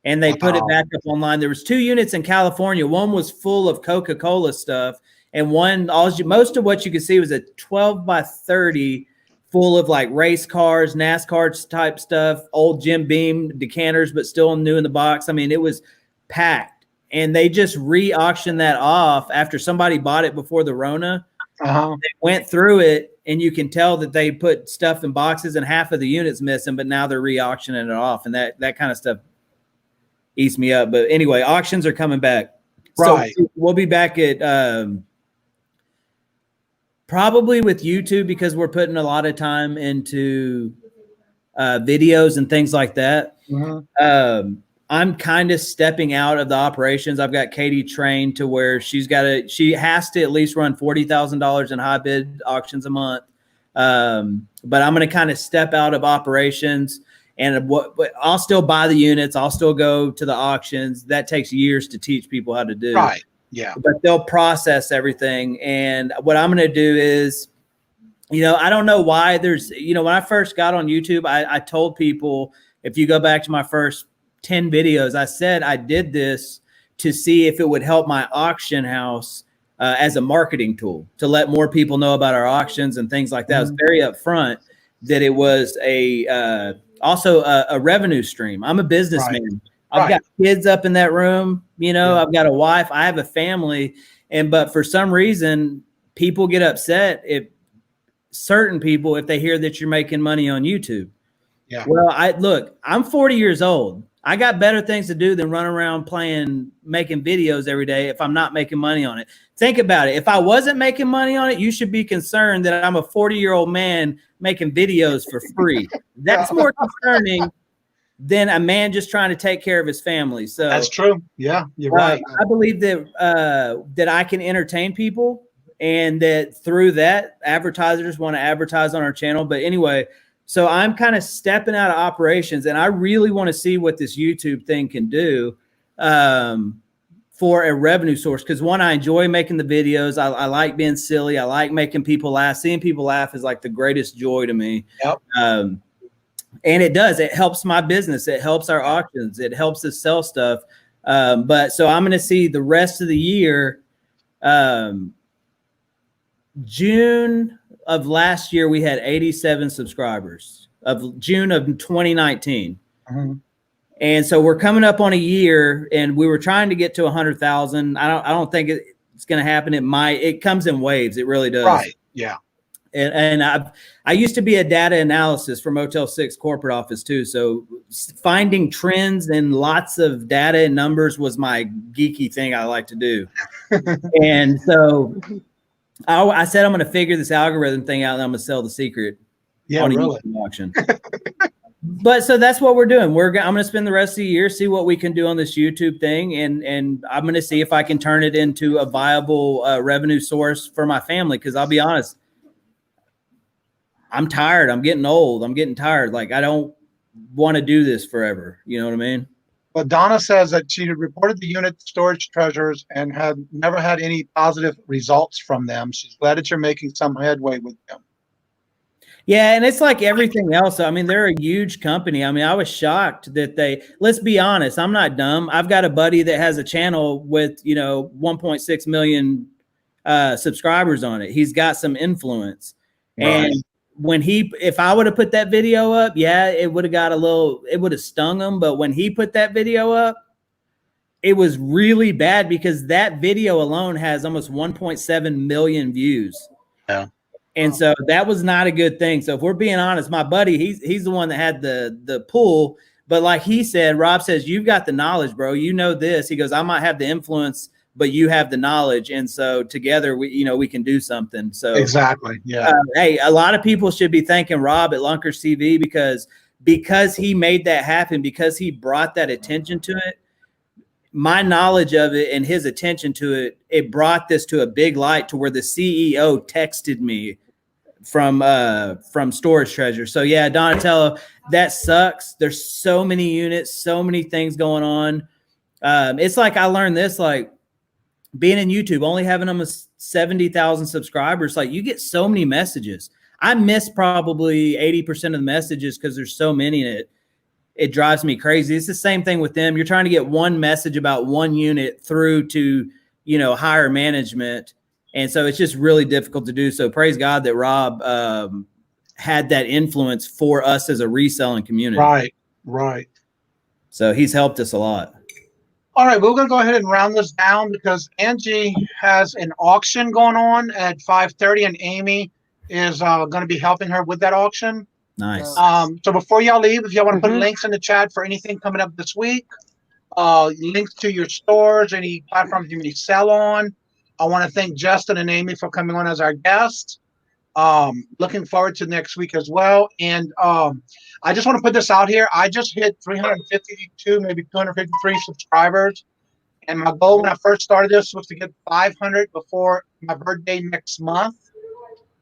And they put it back up online. There was 2 units in California. One was full of Coca-Cola stuff, and most of what you could see was a 12 by 30 full of like race cars, NASCAR type stuff, old Jim Beam decanters, but still new in the box. I mean, it was packed, and they just re-auctioned that off after somebody bought it before the Rona. They went through it, and you can tell that they put stuff in boxes and half of the units missing, but now they're re-auctioning it off, and that kind of stuff eats me up. But anyway, auctions are coming back. Right. So we'll be back at probably with YouTube because we're putting a lot of time into videos and things like that. I'm kind of stepping out of the operations. I've got Katie trained to where she has to at least run $40,000 in high bid auctions a month. But I'm going to kind of step out of operations. And I'll still buy the units. I'll still go to the auctions. That takes years to teach people how to do. Right. Yeah. But they'll process everything. And what I'm going to do is, you know, I don't know why there's, you know, when I first got on YouTube, I told people, if you go back to my first 10 videos, I said I did this to see if it would help my auction house as a marketing tool to let more people know about our auctions and things like that. It was very upfront that it was also a revenue stream. I'm a businessman. I've got kids up in that room, you know, I've got a wife, I have a family. But for some reason, people get upset if certain people, if they hear that you're making money on YouTube. Yeah. Well, I'm 40 years old. I got better things to do than run around making videos every day if I'm not making money on it. Think about it. If I wasn't making money on it, you should be concerned that I'm a 40-year-old man making videos for free. That's more concerning than a man just trying to take care of his family. So that's true. Yeah, you're right. I believe that that I can entertain people, and that through that, advertisers want to advertise on our channel. But anyway, so I'm kind of stepping out of operations, and I really want to see what this YouTube thing can do for a revenue source. Because one, I enjoy making the videos. I like being silly. I like making people laugh. Seeing people laugh is like the greatest joy to me. Yep. And it does. It helps my business. It helps our auctions. It helps us sell stuff. But so I'm going to see the rest of the year. June of last year, we had 87 subscribers of June of 2019. And so we're coming up on a year, and we were trying to get to 100,000. I don't think it's going to happen. It comes in waves. It really does. Right. Yeah. And I used to be a data analysis for Motel 6 corporate office too. So finding trends and lots of data and numbers was my geeky thing I like to do. And so I said, I'm going to figure this algorithm thing out, and I'm going to sell the secret on a YouTube auction. But so that's what we're doing. I'm going to spend the rest of the year, see what we can do on this YouTube thing. And I'm going to see if I can turn it into a viable revenue source for my family. Cause I'll be honest, I'm tired. I'm getting old. I'm getting tired. Like, I don't want to do this forever. You know what I mean? Well, Donna says that she reported the unit storage treasures and had never had any positive results from them. She's glad that you're making some headway with them. Yeah, and it's like everything else. I mean, they're a huge company. I mean, I was shocked that let's be honest, I'm not dumb. I've got a buddy that has a channel with, 1.6 million subscribers on it. He's got some influence. Right. And if I would have put that video up, yeah, it would have stung him. But when he put that video up, it was really bad because that video alone has almost 1.7 million views. Yeah. And so that was not a good thing. So if we're being honest, my buddy, he's the one that had the pull. But like he said, Rob says, you've got the knowledge, bro. You know this. He goes, I might have the influence, but you have the knowledge. And so together, we can do something. So exactly. Yeah. Hey, a lot of people should be thanking Rob at Lunkers TV because he made that happen, because he brought that attention to it. My knowledge of it and his attention to it, it brought this to a big light to where the CEO texted me from Storage Treasure. So yeah, Donatello, that sucks. There's so many units, so many things going on. It's like I learned this, like being in YouTube, only having almost 70,000 subscribers, like you get so many messages. I miss probably 80% of the messages because there's so many in it. It drives me crazy. It's the same thing with them. You're trying to get one message about one unit through to, higher management. And so it's just really difficult to do. So praise God that Rob had that influence for us as a reselling community. Right, right. So he's helped us a lot. All right, we're going to go ahead and round this down because Angie has an auction going on at 5:30, and Amy is going to be helping her with that auction. Nice. So before y'all leave, if y'all want to put links in the chat for anything coming up this week, links to your stores, any platforms you may sell on. I want to thank Justin and Amy for coming on as our guests. Looking forward to next week as well. And I just want to put this out here. I just hit 352, maybe 253 subscribers. And my goal when I first started this was to get 500 before my birthday next month.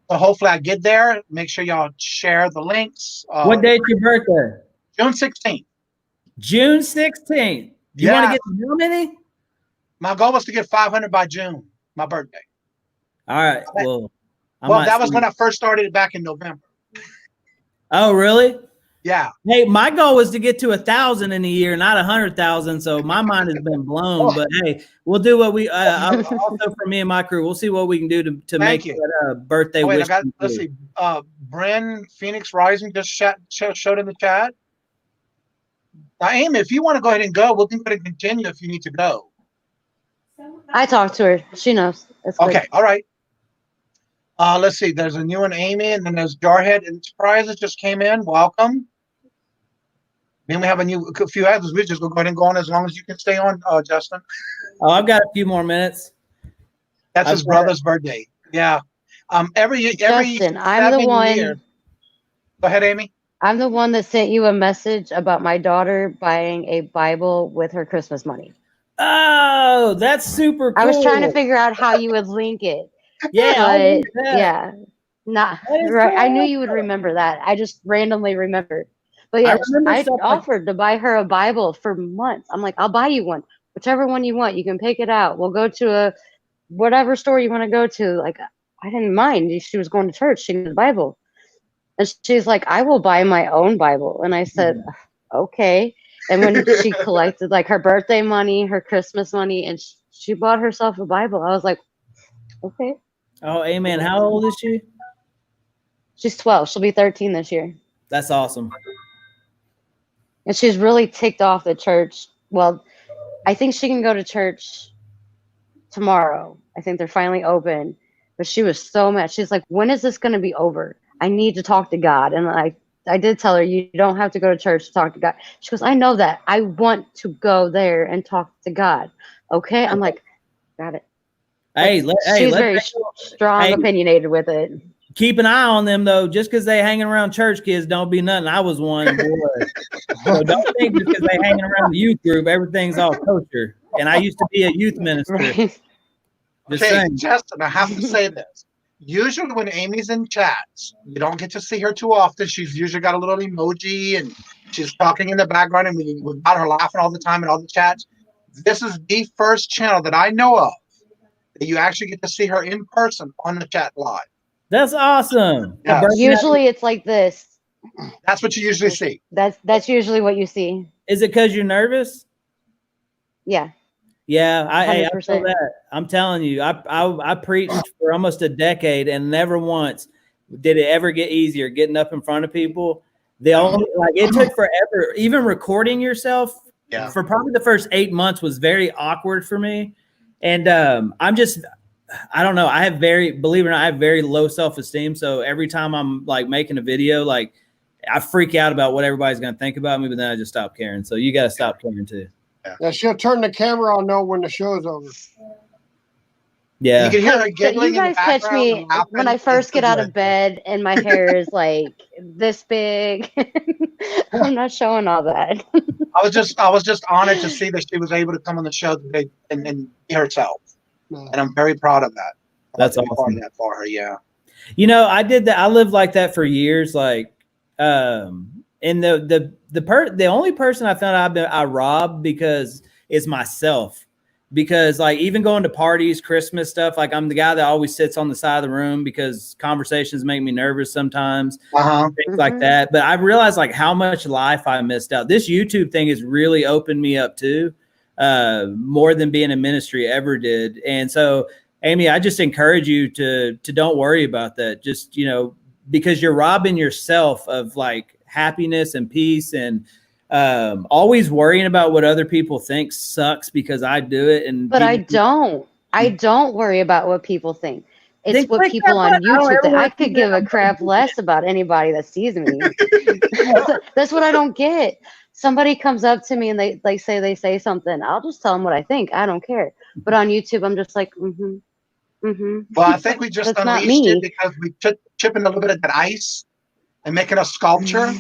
So hopefully I get there. Make sure y'all share the links. What date's your birthday? June 16th. June 16th. You want to get to how many? My goal was to get 500 by June, my birthday. All right. Well, That was when I first started it back in November. Oh, really? Yeah. Hey, my goal was to get to 1,000 in a year, not 100,000. So my mind has been blown. But hey, we'll do what we also for me and my crew. We'll see what we can do to make that birthday wait, wish. Let's see. Bryn Phoenix Rising just showed in the chat. Now, Amy, if you want to go ahead and go, we can go ahead and continue if you need to go. I talked to her. She knows. It's okay. Good. All right. Let's see. There's a new one, Amy, and then there's Jarhead Enterprises just came in. Welcome. Then we have a few others. We just go ahead and go on as long as you can stay on, Justin. Oh, I've got a few more minutes. That's his brother's birthday. Yeah. Every Justin, I'm the one. Go ahead, Amy. I'm the one that sent you a message about my daughter buying a Bible with her Christmas money. Oh, that's super cool. I was trying to figure out how you would link it. Yeah, but yeah, not right. I knew you would remember that. I just randomly remembered. But yeah, I offered to buy her a Bible for months. I'm like, I'll buy you one, whichever one you want. You can pick it out. We'll go to a whatever store you want to go to. Like, I didn't mind. She was going to church. She needed a Bible. And she's like, I will buy my own Bible. And I said, okay. And when she collected like her birthday money, her Christmas money, and she bought herself a Bible, I was like, okay. Oh, amen. How old is she? She's 12. She'll be 13 this year. That's awesome. And she's really ticked off the church. Well, I think she can go to church tomorrow. I think they're finally open. But she was so mad. She's like, when is this going to be over? I need to talk to God. And I did tell her, you don't have to go to church to talk to God. She goes, I know that. I want to go there and talk to God. Okay? I'm like, got it. She's very strong, opinionated with it. Keep an eye on them, though. Just because they hanging around church kids don't be nothing. I was one. So don't think just because they hanging around the youth group, everything's all kosher. And I used to be a youth minister. Right. Justin, I have to say this. Usually when Amy's in chats, you don't get to see her too often. She's usually got a little emoji and she's talking in the background and we got her laughing all the time in all the chats. This is the first channel that I know of that you actually get to see her in person on the chat live. That's awesome. Yeah. Usually it's like this. That's what you usually see. That's usually what you see. Is it because you're nervous? Yeah. Yeah, I feel that. I'm telling you, I preached for almost a decade and never once did it ever get easier getting up in front of people. It took forever. Even recording yourself for probably the first 8 months was very awkward for me. And I don't know. Believe it or not, I have very low self-esteem. So every time I'm like making a video, like I freak out about what everybody's going to think about me, but then I just stop caring. So you got to stop caring too. Yeah, she'll turn the camera on though when the show's over. Yeah. You can hear her giggling. You guys catch me when I first get out of bed and my hair is like this big. I'm not showing all that. I was just honored to see that she was able to come on the show today and be herself. And I'm very proud of that. That's awesome. That for her, yeah. You know, I did that. I lived like that for years. Like, and the only person I found out I robbed because it's myself. Because like even going to parties, Christmas stuff, like I'm the guy that always sits on the side of the room because conversations make me nervous sometimes, things like that. But I realized like how much life I missed out. This YouTube thing has really opened me up too, more than being in ministry ever did. And so, Amy, I just encourage you to don't worry about that. Just, because you're robbing yourself of like happiness and peace, and always worrying about what other people think sucks because I do it. But I don't worry about what people think. It's what people on YouTube think. I could give a crap less about anybody that sees me. That's what I don't get. Somebody comes up to me and they say something. I'll just tell them what I think. I don't care. But on YouTube, I'm just like, Well, I think we just unleashed it because we took chipping a little bit of that ice and making a sculpture.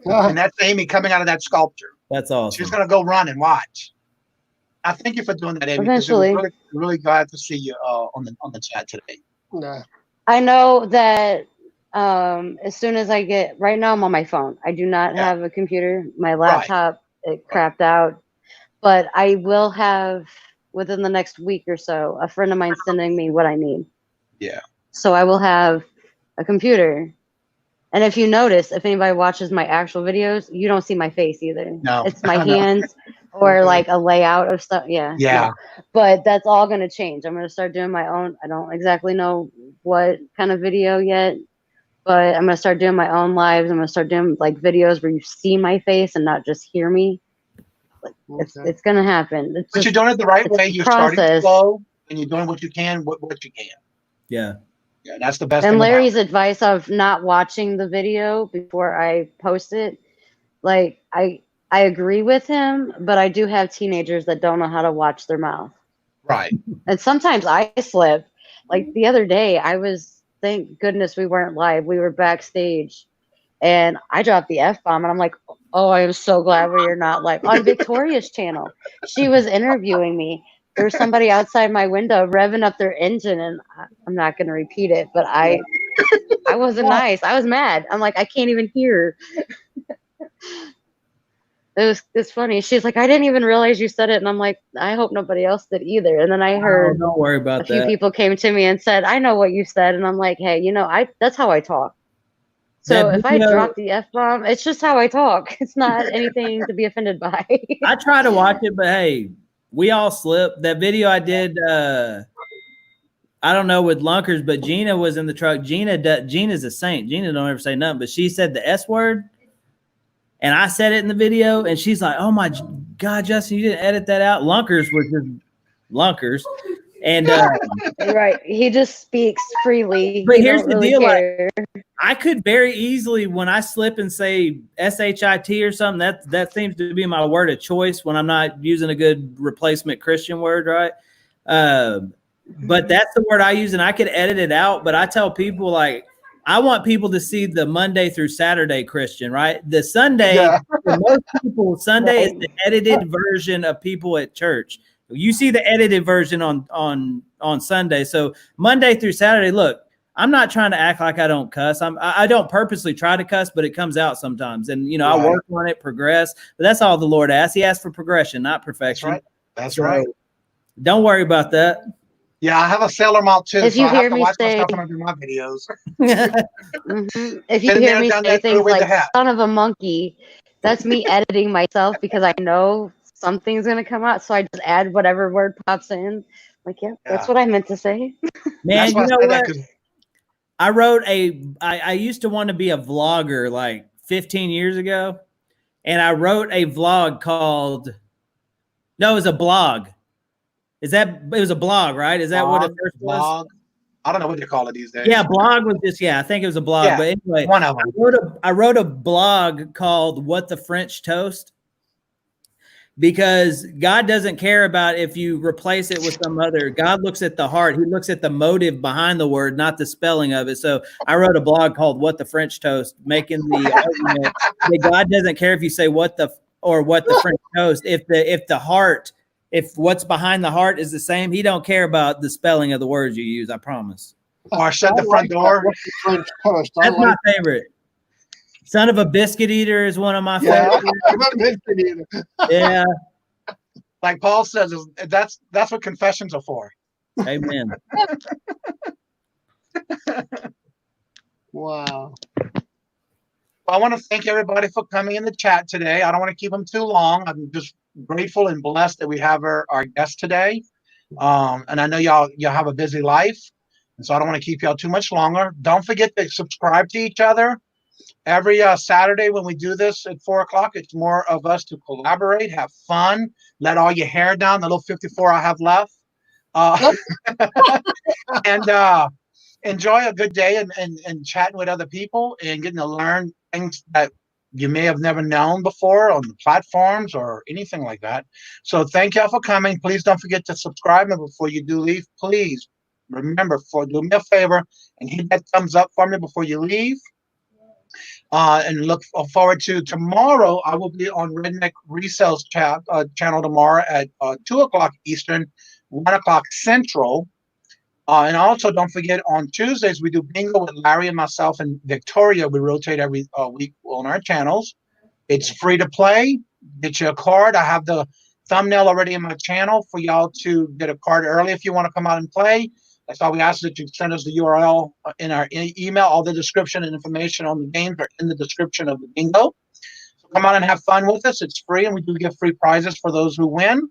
And that's Amy coming out of that sculpture. That's awesome. She's going to go run and watch. I thank you for doing that, Amy. Eventually. Really, really glad to see you on the chat today. Nah. I know that as soon as I get, right now I'm on my phone. I do not have a computer. My laptop, it crapped out. But I will have within the next week or so, a friend of mine sending me what I need. Yeah. So I will have a computer. And if you notice, if anybody watches my actual videos, you don't see my face either. No. It's my No. hands or Okay. like a layout of stuff. Yeah. Yeah. But that's all going to change. I'm going to start doing my own. I don't exactly know what kind of video yet, but I'm going to start doing my own lives. I'm going to start doing like videos where you see my face and not just hear me. Like, Okay. it's going to happen. It's But just, you're doing it the right it's way. a You're starting process. slow and you're doing what you can, what you can. Yeah. Yeah, that's the best And thing about Larry's it. advice of not watching the video before I post it, like I agree with him, but I do have teenagers that don't know how to watch their mouth. Right. And sometimes I slip. Like the other day, thank goodness we weren't live. We were backstage and I dropped the F-bomb and I'm like, oh, I am so glad we are not live. On Victoria's channel, she was interviewing me. There was somebody outside my window revving up their engine, and I'm not going to repeat it, but I wasn't nice. I was mad. I'm like, I can't even hear. It's funny. She's like, I didn't even realize you said it. And I'm like, I hope nobody else did either. And then I Oh, heard don't worry a about few that. people came to me and said, I know what you said. And I'm like, hey, that's how I talk. So That if I video- drop the F-bomb, it's just how I talk. It's not anything to be offended by. I try to watch it, but hey, we all slip. That video I did, I don't know with Lunkers, but Gina was in the truck. Gina's a saint. Gina don't ever say nothing, but she said the S word, and I said it in the video, and she's like, "Oh my God, Justin, you didn't edit that out." Lunkers was just Lunkers, and Right. He just speaks freely. But He here's don't the really deal, like, care. I could very easily, when I slip and say SHIT or something, that seems to be my word of choice when I'm not using a good replacement Christian word, right? But that's the word I use, and I could edit it out. But I tell people, like, I want people to see the Monday through Saturday Christian, right? The Sunday, Yeah. for most people, Sunday is Right. the edited version of people at church. You see the edited version on Sunday. So Monday through Saturday, look, I'm not trying to act like I don't cuss. I don't purposely try to cuss, but it comes out sometimes. And, I Right. work on it, progress. But that's all the Lord asks. He asks for progression, not That's perfection. right. That's So, right. Don't worry about that. Yeah, I have a sailor mouth too, If so you I have hear to me watch say- myself when I do my videos. If you Been hear there, me done say that, threw things away the like hat. son of a monkey, that's me editing myself because I know something's going to come out. So I just add whatever word pops in. Like, yeah, that's Yeah. what I meant to say. Man, That's why you know I said that, what? 'cause I used to want to be a vlogger like 15 years ago. And I wrote a vlog called, no, it was a blog. It was a blog, right? Is that what it first was? blog. I don't know what they call it these days. Yeah, blog was just, I think it was a blog. Yeah, But anyway, one of them. I wrote a blog called What the French Toast, because God doesn't care about if you replace it with some other. God looks at the heart. He looks at the motive behind the word, not the spelling of it. So I wrote a blog called What the French Toast, making the argument that God doesn't care if you say what the French toast. If what's behind the heart is the same, he don't care about the spelling of the words you use. I promise. Or shut the I front like that. door. What's the French toast? I That's my like favorite. Son of a biscuit eater is one of my Yeah. favorites. that. Yeah. Like Paul says, that's what confessions are for. Amen. Wow. I want to thank everybody for coming in the chat today. I don't want to keep them too long. I'm just grateful and blessed that we have our guest today. And I know y'all have a busy life, and so I don't want to keep y'all too much longer. Don't forget to subscribe to each other. Every Saturday when we do this at 4:00, it's more of us to collaborate, have fun, let all your hair down, the little 54 I have left, and enjoy a good day and chatting with other people and getting to learn things that you may have never known before on the platforms or anything like that. So thank y'all for coming. Please don't forget to subscribe. And before you do leave, please remember, do me a favor and hit that thumbs up for me before you leave. And look forward to tomorrow. I will be on Redneck Resells channel tomorrow at 2:00 Eastern, 1:00 Central. And also, don't forget, on Tuesdays, we do bingo with Larry and myself and Victoria. We rotate every week on our channels. It's free to play. Get your card. I have the thumbnail already in my channel for y'all to get a card early if you want to come out and play. That's all we ask, that you send us the URL in our email. All the description and information on the games are in the description of the bingo. So come on and have fun with us. It's free, and we do give free prizes for those who win.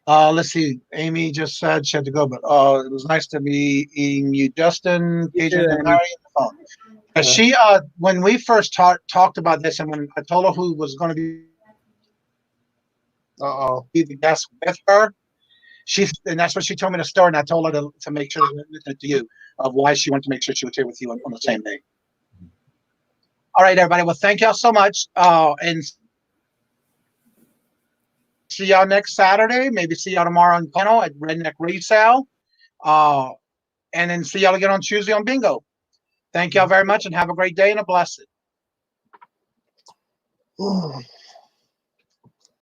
Let's see. Amy just said she had to go, but it was nice to be meeting you, Justin, Kajun, and Larry on the phone. She, when we first talked about this, and when I told her who was going to be the guest with her, and that's what she told me the story, and I told her to make sure to mention it to you of why she wanted to make sure she was here with you on the same day. All right, everybody. Well, thank y'all so much, and see y'all next Saturday. Maybe see y'all tomorrow on panel at Redneck Resale. And then see y'all again on Tuesday on Bingo. Thank y'all very much and have a great day and a blessed.